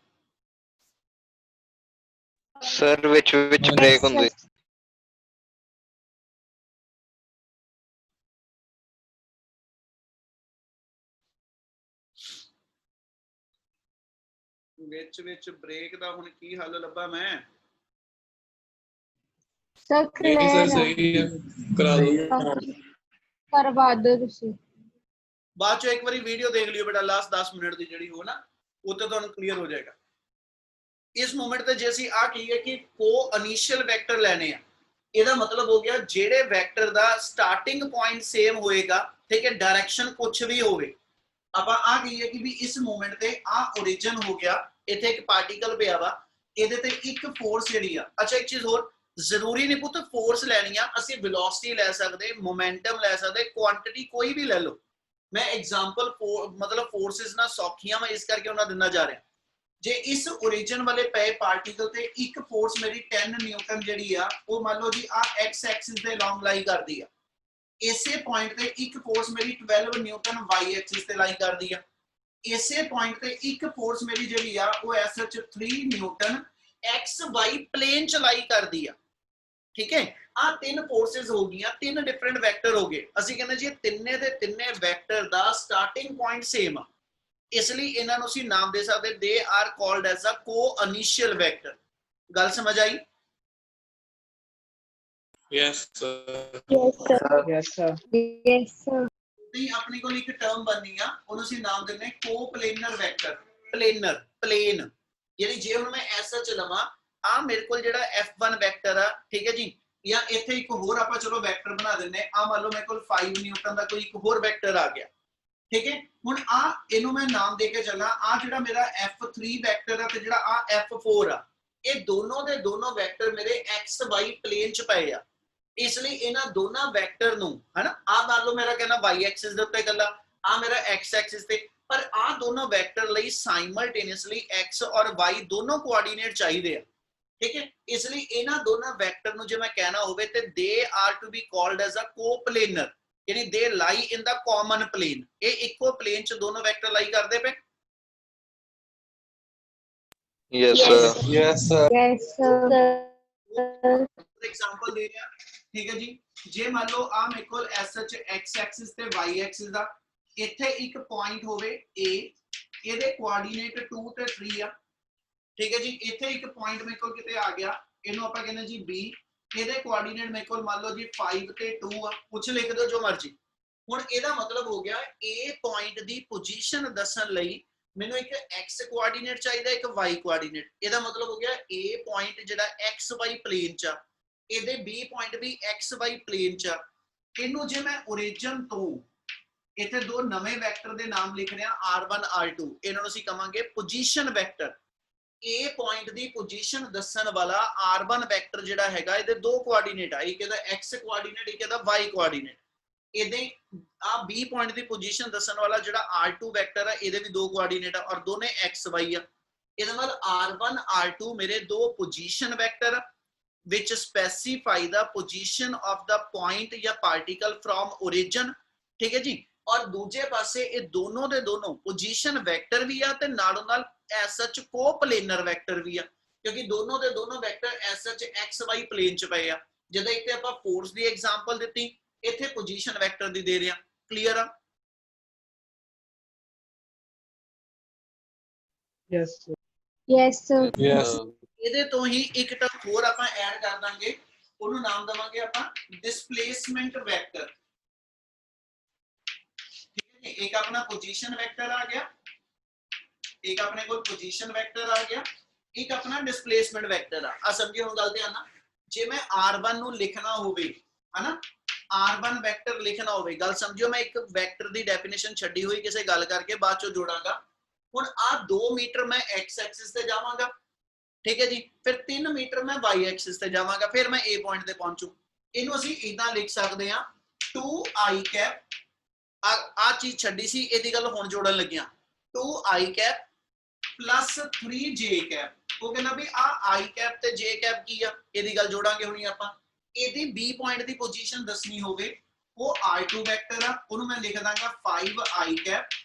ਸਰ ਵਿੱਚ ਬ੍ਰੇਕ ਹੁੰਦੀ। ਵਿੱਚ ਬ੍ਰੇਕ ਦਾ ਹੁਣ ਕੀ ਹੱਲ ਲੱਭਾਂ ਮੈਂ? ਸਰ नहीं सर सही है करा दो ਕਰਵਾ ਦਿਓ ਤੁਸੀਂ। ਬਾਅਦ ਚੋਂ ਇੱਕ ਵਾਰੀ ਵੀਡੀਓ ਦੇਖ ਲਿਓ ਬੇਟਾ, ਲਾਸਟ 10 ਮਿੰਟ ਦੀ ਜਿਹੜੀ ਹੋ ਨਾ, ਉੱਤੇ ਤੁਹਾਨੂੰ ਕਲੀਅਰ ਹੋ ਜਾਏਗਾ। ਇਸ ਮੂਮੈਂਟ ਤੇ ਜੇ ਅਸੀਂ ਆ ਕਹੀਏ ਕਿ ਕੋ ਇਨੀਸ਼ੀਅਲ ਵੈਕਟਰ ਲੈਣੇ ਆ, ਇਹਦਾ ਮਤਲਬ ਹੋ ਗਿਆ ਜਿਹੜੇ ਵੈਕਟਰ ਦਾ ਸਟਾਰਟਿੰਗ ਪੁਆਇੰਟ ਸੇਮ ਹੋਏਗਾ, ਠੀਕ ਹੈ, ਡਾਇਰੈਕਸ਼ਨ ਕੁਝ ਵੀ ਹੋਵੇ। ਆਪਾਂ ਆ ਕਹੀਏ ਕਿ ਵੀ ਇਸ ਮੂਮੈਂਟ ਤੇ ਆ origin ਹੋ ਗਿਆ, ਇੱਥੇ ਇੱਕ ਪਾਰਟੀਕਲ ਪਿਆ ਵਾ, ਇਹਦੇ ਤੇ ਇੱਕ ਫੋਰਸ ਜਿਹੜੀ ਆ। ਅੱਛਾ ਇੱਕ ਚੀਜ਼ ਹੋਰ, ਜ਼ਰੂਰੀ ਨਹੀਂ ਪੁੱਤ ਫੋਰਸ ਲੈਣੀ ਆ, ਅਸੀਂ ਵੈਲੋਸਿਟੀ ਲੈ ਸਕਦੇ, ਮੋਮੈਂਟਮ ਲੈ ਸਕਦੇ, ਕੁਆਂਟੀਟੀ ਕੋਈ ਵੀ ਲੈ ਲਓ। ਮੈਂ ਐਗਜ਼ਾਮਪਲ ਮਤਲਬ ਫੋਰਸਿਸ ਨਾਲ ਸੌਖੀਆਂ ਮੈਂ ਇਸ ਕਰਕੇ ਉਹਨਾਂ ਦਿਨਾਂ ਜਾ ਰਿਹਾ। ਜੇ ਇਸ origin ਵਾਲੇ ਪਏ ਪਾਰਟੀਕਲ ਤੇ ਇੱਕ ਫੋਰਸ ਮੇਰੀ 10 ਨਿਊਟਨ ਜਿਹੜੀ ਆ, ਉਹ ਮੰਨ ਲਓ ਜੀ ਆ x ਐਕਸਿਸ ਦੇ ਲੌਂਗ ਲਾਈ ਕਰਦੀ ਆ। ਇਸੇ ਪੁਆਇੰਟ ਤੇ ਇੱਕ ਫੋਰਸ ਮੇਰੀ 12 ਨਿਊਟਨ y ਐਕਸਿਸ ਤੇ ਲਾਈ ਕਰਦੀ ਆ। ਇਸੇ ਪੁਆਇੰਟ ਤੇ ਇੱਕ ਫੋਰਸ ਮੇਰੀ ਜਿਹੜੀ ਆ ਉਹ ਐਸਐਚ 3 ਨਿਊਟਨ xy ਪਲੇਨ ਚ ਲਾਈ ਕਰਦੀ ਆ। ਠੀਕ ਹੈ, ਆ ਤਿੰਨ ਫੋਰਸਸ ਹੋ ਗਈਆਂ, ਤਿੰਨ ਡਿਫਰੈਂਟ ਵੈਕਟਰ ਹੋ ਗਏ। ਅਸੀਂ ਕਹਿੰਦੇ ਜੀ ਤਿੰਨੇ ਦੇ ਤਿੰਨੇ ਵੈਕਟਰ ਦਾ ਸਟਾਰਟਿੰਗ ਪੁਆਇੰਟ ਸੇਮ ਆ, ਇਸ ਲਈ ਇਹਨਾਂ ਨੂੰ ਅਸੀਂ ਨਾਮ ਦੇ ਸਕਦੇ, ਦੇ ਆਰ ਕਾਲਡ ਐਜ਼ ਅ ਕੋ ਇਨੀਸ਼ੀਅਲ ਵੈਕਟਰ। ਗੱਲ ਸਮਝ ਆਈ? Yes sir yes sir. Yes sir. ਨਹੀਂ, ਆਪਣੀ ਕੋਲ ਇੱਕ ਟਰਮ ਬਣਨੀ ਆ, ਉਹਨੂੰ ਅਸੀਂ ਨਾਮ ਦਿੰਦੇ ਕੋ ਪਲੇਨਰ ਵੈਕਟਰ। ਪਲੇਨਰ, ਪਲੇਨ, ਯਾਨੀ ਜੇ ਹੁਣ ਮੈਂ ਐਸਾ ਚ ਲਵਾਂ, ਆ ਮੇਰੇ ਕੋਲ ਜਿਹੜਾ f1 ਵੈਕਟਰ ਆ, ਠੀਕ ਹੈ ਜੀ, ਜਾਂ ਇੱਥੇ ਇੱਕ ਹੋਰ ਆਪਾਂ ਚਲੋ ਵੈਕਟਰ ਬਣਾ ਦਿੰਦੇ ਆ, ਮੰਨ ਲਓ ਮੇਰੇ ਕੋਲ 5 ਨਿਊਟਨ ਦਾ ਕੋਈ ਇੱਕ ਹੋਰ ਵੈਕਟਰ ਆ ਗਿਆ। ਠੀਕ ਹੈ, ਹੁਣ ਆ ਇਹਨੂੰ ਮੈਂ ਨਾਮ ਦੇ ਕੇ ਚੱਲਾਂ, ਆ ਜਿਹੜਾ ਮੇਰਾ f3 ਵੈਕਟਰ ਆ ਤੇ ਜਿਹੜਾ ਆ f4 ਆ, ਇਹ ਦੋਨੋਂ ਦੇ ਦੋਨੋਂ ਵੈਕਟਰ ਮੇਰੇ xy ਪਲੇਨ ਚ ਪਏ ਆ। ਇਸ ਲਈ ਇਹਨਾਂ ਦੋਨਾਂ ਵੈਕਟਰ ਨੂੰ, ਹਨਾ, ਆ ਮੰਨ ਲਓ ਮੇਰਾ ਕਹਿੰਦਾ y ਐਕਸਿਸ ਦੇ ਉੱਤੇ ਗੱਲਾਂ, ਆ ਮੇਰਾ x ਐਕਸਿਸ ਤੇ, ਪਰ ਆ ਦੋਨੋਂ ਵੈਕਟਰ ਲਈ ਸਾਈਮਲਟੇਨੀਅਸਲੀ x ਔਰ y ਦੋਨੋਂ ਕੋਆਰਡੀਨੇਟ ਚਾਹੀਦੇ ਆ। ਠੀਕ ਹੈ, ਇਸ ਲਈ ਇਹਨਾਂ ਦੋਨਾਂ ਵੈਕਟਰ ਨੂੰ ਜੇ ਮੈਂ ਕਹਿਣਾ ਹੋਵੇ ਤੇ they are to be called as a coplanar, ਯਾਨੀ ਦੇ ਲਾਈ ਇਨ ਦਾ ਕਾਮਨ ਪਲੇਨ। ਇਹ ਇੱਕੋ ਪਲੇਨ ਚ ਦੋਨੋਂ ਵੈਕਟਰ ਲਾਈ ਕਰਦੇ ਪਏ। Yes sir. Yes sir yes sir. Example ਦੇ ਰਿਹਾ, ਠੀਕ ਹੈ ਜੀ, ਜੇ ਮੰਨ ਲਓ ਆ ਮੇਰੇ ਕੋਲ ਐਸਐਚ x ਐਕਸਿਸ ਤੇ y ਐਕਸਿਸ ਦਾ, ਇੱਥੇ ਇੱਕ ਪੁਆਇੰਟ ਹੋਵੇ A, ਇਹਦੇ ਕੋਆਰਡੀਨੇਟ 2 ਤੇ 3 ਆ। ਠੀਕ ਹੈ ਜੀ, ਇੱਥੇ ਇੱਕ ਪੁਆਇੰਟ ਮੇਰੇ ਕੋਲ ਕਿਤੇ ਆ ਗਿਆ, ਇਹਨੂੰ ਆਪਾਂ ਕਹਿੰਦੇ ਜੀ B, ਇਹਦੇ ਕੋਆਰਡੀਨੇਟ ਮੇਰੇ ਕੋਲ ਮੰਨ ਲਓ ਜੀ 5 ਤੇ 2 ਆ, ਕੁਝ ਲਿਖ ਦਿਓ ਜੋ ਮਰਜ਼ੀ। ਹੁਣ ਇਹਦਾ ਮਤਲਬ ਹੋ ਗਿਆ A ਪੁਆਇੰਟ ਦੀ ਪੋਜੀਸ਼ਨ ਦੱਸਣ ਲਈ ਮੈਨੂੰ ਇੱਕ x ਕੋਆਰਡੀਨੇਟ ਚਾਹੀਦਾ, ਇੱਕ y ਕੋਆਰਡੀਨੇਟ। ਇਹਦਾ ਮਤਲਬ ਹੋ ਗਿਆ A ਪੁਆਇੰਟ ਜਿਹੜਾ xy ਪਲੇਨ ਚ ਆ, ਇਹਦੇ B ਪੁਆਇੰਟ ਵੀ xy ਪਲੇਨ ਚ ਆ। ਇਹਨੂੰ ਜੇ ਮੈਂ origin ਤੋਂ ਇੱਥੇ ਦੋ ਨਵੇਂ ਵੈਕਟਰ ਦੇ ਨਾਮ ਲਿਖ ਰਿਹਾ r1 r2, ਇਹਨਾਂ ਨੂੰ ਅਸੀਂ ਕਵਾਂਗੇ position vector. A point the position ਦੱਸਣ ਵਾਲਾ r1 ਵੈਕਟਰ ਜਿਹੜਾ ਹੈਗਾ, ਇਹਦੇ ਦੋ ਕੋਆਰਡੀਨੇਟ ਆ, ਇੱਕ ਇਹਦਾ x ਕੋਆਰਡੀਨੇਟ, ਇੱਕ ਇਹਦਾ y ਕੋਆਰਡੀਨੇਟ। ਇਹਦੇ ਆ B ਪੁਆਇੰਟ ਦੀ ਪੋਜੀਸ਼ਨ ਦੱਸਣ ਵਾਲਾ ਜਿਹੜਾ r2 ਵੈਕਟਰ ਆ, ਇਹਦੇ ਵੀ ਦੋ ਕੋਆਰਡੀਨੇਟ ਆ ਔਰ ਦੋਨੇ xy ਆ। ਇਹਦਾ ਮਤਲਬ r1 r2 ਮੇਰੇ ਦੋ position vector which specify the position of the point ਜਾਂ particle from origin। ਠੀਕ ਹੈ ਜੀ, ਔਰ ਦੂਜੇ ਪਾਸੇ ਇਹ ਦੋਨੋਂ ਦੇ ਦੋਨੋਂ ਪੋਜੀਸ਼ਨ ਵੈਕਟਰ ਵੀ ਆ ਤੇ ਨਾਲੋਂ ਨਾਲ ਐਸ ਸੱਚ ਕੋਪਲੇਨਰ ਵੈਕਟਰ ਵੀ ਆ, ਕਿਉਂਕਿ ਦੋਨੋਂ ਦੇ ਦੋਨੋਂ vector as such xy plane ਚ ਪਏ ਆ। ਜਦੋਂ ਇੱਥੇ ਆਪਾਂ ਫੋਰਸ ਦੀ ਐਗਜ਼ਾਮਪਲ ਦਿੱਤੀ, ਇੱਥੇ ਪੋਜੀਸ਼ਨ ਵੈਕਟਰ ਦੀ ਦੇ ਰਿਹਾ। ਕਲੀਅਰ ਆ? Yes sir. Yes sir. Yes ਇਹਦੇ ਤੋਂ ਹੀ ਇੱਕ ਟਰਮ ਹੋਰ ਆਪਾਂ ਐਡ ਕਰ ਦਾਂਗੇ, ਉਹਨੂੰ ਨਾਮ ਦਵਾਂਗੇ ਆਪਾਂ ਡਿਸਪਲੇਸਮੈਂਟ ਵੈਕਟਰ। ਠੀਕ ਹੈ ਜੀ, ਇੱਕ ਆਪਣਾ ਪੋਜੀਸ਼ਨ ਵੈਕਟਰ ਆ ਗਿਆ, एक अपने को पोजीशन वेक्टर आ गया, एक अपना डिस्प्लेसमेंट वेक्टर आ समझिए हुण गल ध्यान नाल जे मैं r1 ਨੂੰ ਲਿਖਣਾ ਹੋਵੇ है ना r1 वेक्टर लिखना होवे गल समझियो मैं एक वेक्टर दी डेफिनेशन छड्डी हुई किसी गल करके बाद चो जोड़ांगा हुण आ 2 मीटर मैं x एक्सिस ते जावांगा ठीक है जी फिर 3 मीटर मैं y एक्सिस ते जावांगा फिर मैं a पॉइंट ते पहुंचू इनू ਅਸੀਂ इदां लिख सकते हैं 2i कैप आ चीज छड्डी सी ਇਹਦੀ ਗੱਲ ਹੁਣ ਜੋੜਨ ਲੱਗਿਆ 2i cap plus 3j cap ਉਹ ਕਹਿੰਦਾ ਵੀ ਆ i कैप ਤੇ j कैप ਕੀ ਆ ਇਹਦੀ ਗੱਲ ਜੋੜਾਂਗੇ ਹੁਣੀ ਆਪਾਂ ਇਹਦੀ b ਪੁਆਇੰਟ ਦੀ ਪੋਜੀਸ਼ਨ ਦੱਸਣੀ ਹੋਵੇ ਉਹ r2 ਵੈਕਟਰ ਆ ਉਹਨੂੰ ਮੈਂ ਲਿਖ ਦਾਂਗਾ 5i cap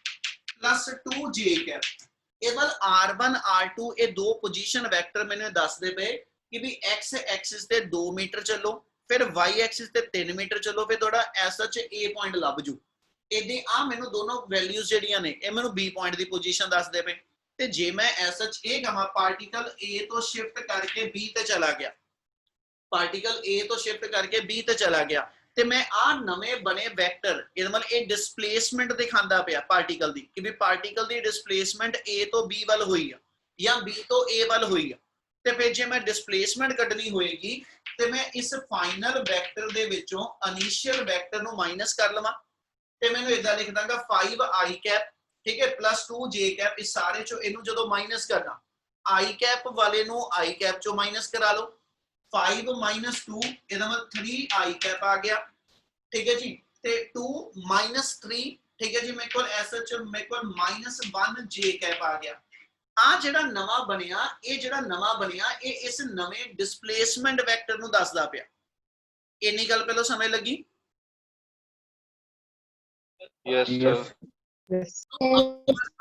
plus 2j cap ਇਹ ਵੱਲ r1 r2 ਇਹ ਦੋ ਪੋਜੀਸ਼ਨ ਵੈਕਟਰ ਮੈਨੂੰ ਦੱਸਦੇ ਪਏ ਕਿ ਵੀ x ਐਕਸਿਸ ਤੇ 2 ਮੀਟਰ ਚੱਲੋ फिर y एक्सिस ते 3 मीटर चलो फिर थोड़ा SH A पॉइंट लभ जू इदे आ मेनू दोनों वैल्यूज जेडियां ने ए मेनू B पॉइंट दी पोजीशन दस दे पे ते जे मैं SH A कमा पार्टिकल A तो शिफ्ट करके B ते चला गया पार्टिकल A तो शिफ्ट करके B ते चला गया ते मैं आ नवे बने वेक्टर इहदा मतलब ए डिस्प्लेसमेंट दिखांदा पिया पार्टिकल दी कि भी पार्टिकल दी डिस्प्लेसमेंट A तो B वाल होई आ या B तो A वाल होई आ ਤੇ ਫਿਰ ਜੇ ਮੈਂ ਡਿਸਪਲੇਸਮੈਂਟ ਕੱਢਣੀ ਹੋਏਗੀ ਤੇ ਮੈਂ ਇਸ ਫਾਈਨਲ ਵੈਕਟਰ ਦੇ ਵਿੱਚੋਂ ਇਨੀਸ਼ੀਅਲ ਵੈਕਟਰ ਨੂੰ ਮਾਈਨਸ ਕਰ ਲਵਾਂ ਤੇ ਮੈਨੂੰ ਇਦਾਂ ਲਿਖ ਦਾਂਗਾ 5i ਕੈਪ ਠੀਕ ਹੈ ਪਲੱਸ 2j ਕੈਪ ਇਸ ਸਾਰੇ ਚੋਂ ਇਹਨੂੰ ਜਦੋਂ ਮਾਈਨਸ ਕਰਨਾ i ਕੈਪ ਵਾਲੇ ਨੂੰ i ਕੈਪ ਚੋਂ ਮਾਈਨਸ ਕਰਾ ਲਓ 5 2 ਇਹਦਾ ਮਤਲਬ 3i ਕੈਪ ਆ ਗਿਆ ਠੀਕ ਹੈ ਜੀ ਤੇ 2 3 ਠੀਕ ਹੈ ਜੀ ਮੇਰੇ ਕੋਲ SH ਮੇਰੇ ਕੋਲ -1j ਕੈਪ ਆ ਗਿਆ ਆ ਜਿਹੜਾ ਨਵਾਂ ਬਣਿਆ ਇਹ ਇਸ ਨਵੇਂ ਡਿਸਪਲੇਸਮੈਂਟ ਵੈਕਟਰ ਨੂੰ ਦੱਸਦਾ ਪਿਆ ਇੰਨੀ ਗੱਲ ਪਹਿਲਾਂ ਸਮਝ ਲੱਗੀ यस सर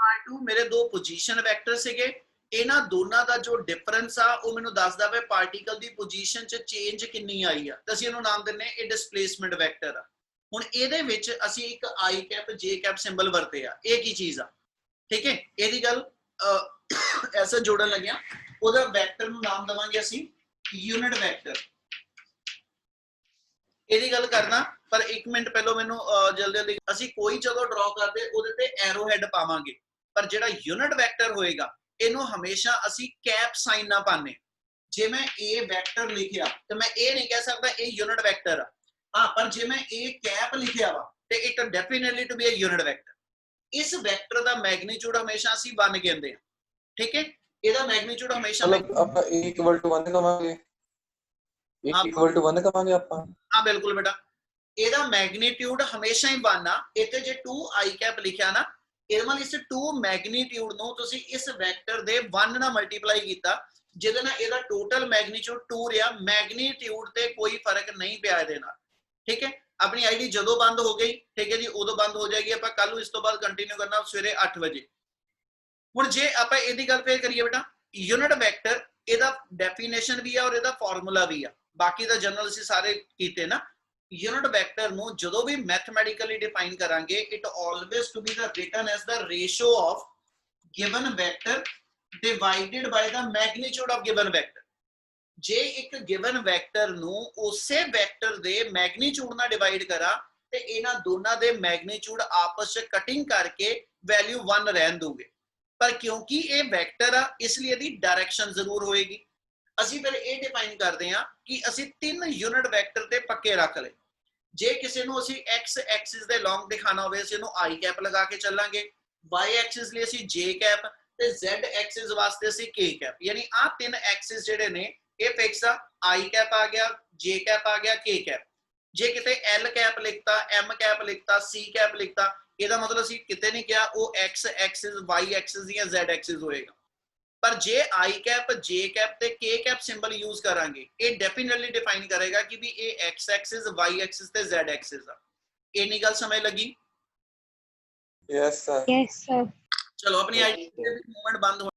r2 ਮੇਰੇ ਦੋ ਪੋਜੀਸ਼ਨ ਵੈਕਟਰ ਸੀਗੇ ਇਹਨਾਂ ਦੋਨਾਂ ਦਾ ਜੋ ਡਿਫਰੈਂਸ ਆ ਉਹ ਮੈਨੂੰ ਦੱਸਦਾ ਪਿਆ ਪਾਰਟੀਕਲ ਦੀ ਪੋਜੀਸ਼ਨ 'ਚ ਚੇਂਜ ਕਿੰਨੀ ਆਈ ਆ ਤਾਂ ਅਸੀਂ ਇਹਨੂੰ ਨਾਮ ਦਿੰਨੇ ਇਹ ਡਿਸਪਲੇਸਮੈਂਟ ਵੈਕਟਰ ਆ ਹੁਣ ਇਹਦੇ ਵਿੱਚ ਅਸੀਂ ਇੱਕ i cap j cap symbol ਵਰਤੇ ਆ ਇਹ ਕੀ ਚੀਜ਼ ਆ ਠੀਕ ਹੈ ਇਹਦੀ ਗੱਲ ऐसा जोड़न लगे ओदा वेक्टर नु नाम दवांगे ਅਸੀਂ यूनिट वेक्टर ਇਹਦੀ ਗੱਲ ਕਰਨਾ ਪਰ 1 ਮਿੰਟ ਪਹਿਲਾਂ ਮੈਨੂੰ ਜਲਦੀ ਜਲਦੀ ਅਸੀਂ ਕੋਈ ਚਲੋ ਡਰਾ ਕਰਦੇ ਉਹਦੇ ਤੇ ਐਰੋ ਹੈਡ ਪਾਵਾਂਗੇ ਪਰ ਜਿਹੜਾ ਯੂਨਿਟ ਵੈਕਟਰ ਹੋਏਗਾ ਇਹਨੂੰ ਹਮੇਸ਼ਾ ਅਸੀਂ ਕੈਪ ਸਾਈਨ ਨਾ ਪਾਣੇ ਜੇ ਮੈਂ a ਵੈਕਟਰ ਲਿਖਿਆ ਤੇ ਮੈਂ ਇਹ ਨਹੀਂ ਕਹਿ ਸਕਦਾ ਇਹ ਯੂਨਿਟ ਵੈਕਟਰ ਆ ਹਾਂ ਪਰ ਜੇ ਮੈਂ a ਕੈਪ ਲਿਖਿਆ ਵਾ ਤੇ it definitely to be a unit vector इस वेक्टर ਦਾ मैग्नीट्यूड हमेशा ਅਸੀਂ 1 ਕਹਿੰਦੇ ਆ ਠੀਕ ਹੈ ਇਹਦਾ मैग्नीट्यूड हमेशा मतलब ਆਪਾਂ a = 1 ਕਵਾਂਗੇ a = 1 ਕਵਾਂਗੇ ਆਪਾਂ ਹਾਂ ਬਿਲਕੁਲ ਬੇਟਾ ਇਹਦਾ मैग्नीट्यूड ਹਮੇਸ਼ਾ ਹੀ 1 ਆ ਇੱਥੇ ਜੇ 2i ਕੈਪ ਲਿਖਿਆ ਨਾ ਇਹਦੇ ਨਾਲ ਇਸ 2 मैग्नीट्यूड ਨੂੰ ਤੁਸੀਂ ਇਸ ਵੈਕਟਰ ਦੇ 1 ਨਾਲ ਮਲਟੀਪਲਾਈ ਕੀਤਾ ਜਿਹਦੇ ਨਾਲ ਇਹਦਾ ਟੋਟਲ मैग्नीट्यूड 2 ਰਿਹਾ मैग्नीट्यूड ਤੇ ਕੋਈ ਫਰਕ ਨਹੀਂ ਪਿਆ ਇਹਦੇ ਨਾਲ ਠੀਕ ਹੈ अपनी आईडी जदों बंद हो गई ठीक है जी उदों बंद हो जाएगी ਆਪਾਂ ਕੱਲ ਨੂੰ ਇਸ ਤੋਂ ਬਾਅਦ ਕੰਟੀਨਿਊ ਕਰਨਾ ਸਵੇਰੇ 8 ਵਜੇ ਹੁਣ ਜੇ ਆਪਾਂ ਇਹਦੀ ਗੱਲ ਫੇਰ ਕਰੀਏ ਬੇਟਾ ਯੂਨਿਟ ਵੈਕਟਰ ਇਹਦਾ ਡੈਫੀਨੇਸ਼ਨ ਵੀ ਆ ਔਰ ਇਹਦਾ ਫਾਰਮੂਲਾ ਵੀ ਆ ਬਾਕੀ ਦਾ ਜਨਰਲ ਅਸੀਂ ਸਾਰੇ ਕੀਤੇ ਨਾ ਯੂਨਿਟ ਵੈਕਟਰ ਨੂੰ ਜਦੋਂ ਵੀ ਮੈਥਮੈਟਿਕਲੀ ਡਿਫਾਈਨ ਕਰਾਂਗੇ it always to be the written as the ratio of given vector divided by the magnitude of given vector ਜੇ ਇੱਕ ਗਿਵਨ ਵੈਕਟਰ ਨੂੰ ਉਸੇ ਵੈਕਟਰ ਦੇ ਮੈਗਨੀਟਿਊਡ ਨਾਲ ਡਿਵਾਈਡ ਕਰਾ ਤੇ ਇਹਨਾਂ ਦੋਨਾਂ ਦੇ ਮੈਗਨੀਟਿਊਡ ਆਪਸ ਵਿੱਚ ਕਟਿੰਗ ਕਰਕੇ ਵੈਲਿਊ 1 ਰਹਿਣ ਦੋਗੇ ਪਰ ਕਿਉਂਕਿ ਇਹ ਵੈਕਟਰ ਆ ਇਸ ਲਈ ਇਹਦੀ ਡਾਇਰੈਕਸ਼ਨ ਜ਼ਰੂਰ ਹੋਏਗੀ ਅਸੀਂ ਫਿਰ ਇਹ ਡਿਫਾਈਨ ਕਰਦੇ ਹਾਂ ਕਿ ਅਸੀਂ 3 ਯੂਨਿਟ ਵੈਕਟਰ ਤੇ ਪੱਕੇ ਰੱਖ ਲਏ ਜੇ ਕਿਸੇ ਨੂੰ ਅਸੀਂ x ਐਕਸਿਸ ਦੇ ਲੌਂਗ ਦਿਖਾਣਾ ਹੋਵੇ ਅਸੀਂ ਇਹਨੂੰ i ਕੈਪ ਲਗਾ ਕੇ ਚੱਲਾਂਗੇ y ਐਕਸਿਸ ਲਈ ਅਸੀਂ j ਕੈਪ ਤੇ z ਐਕਸਿਸ ਵਾਸਤੇ ਅਸੀਂ k ਕੈਪ ਯਾਨੀ ਆ 3 ਐਕਸਿਸ ਜਿਹੜੇ ਨੇ ਇਹ ਫਿਕਸ ਆ i कैप आ गया j कैप आ गया k कैप जे किते l कैप लिखता m कैप लिखता c कैप लिखता ਇਹਦਾ ਮਤਲਬ ਅਸੀਂ ਕਿਤੇ ਨਹੀਂ ਕਿਹਾ ਉਹ x ਐਕਸਿਸ y ਐਕਸਿਸ ਜਾਂ z ਐਕਸਿਸ ਹੋਏਗਾ ਪਰ ਜੇ i कैप j कैप ਤੇ k कैप ਸਿੰਬਲ ਯੂਜ਼ ਕਰਾਂਗੇ ਇਹ ਡੈਫੀਨਿਟਲੀ ਡਿਫਾਈਨ ਕਰੇਗਾ ਕਿ ਵੀ ਇਹ x ਐਕਸਿਸ y ਐਕਸਿਸ ਤੇ z ਐਕਸਿਸ ਆ ਇੰਨੀ ਗੱਲ ਸਮਝ ਲੱਗੀ यस सर Yes, sir. ਚਲੋ ਆਪਣੀ ਆਈਡੀ ਦੇ ਵਿੱਚ ਮੂਵਮੈਂਟ ਬੰਦ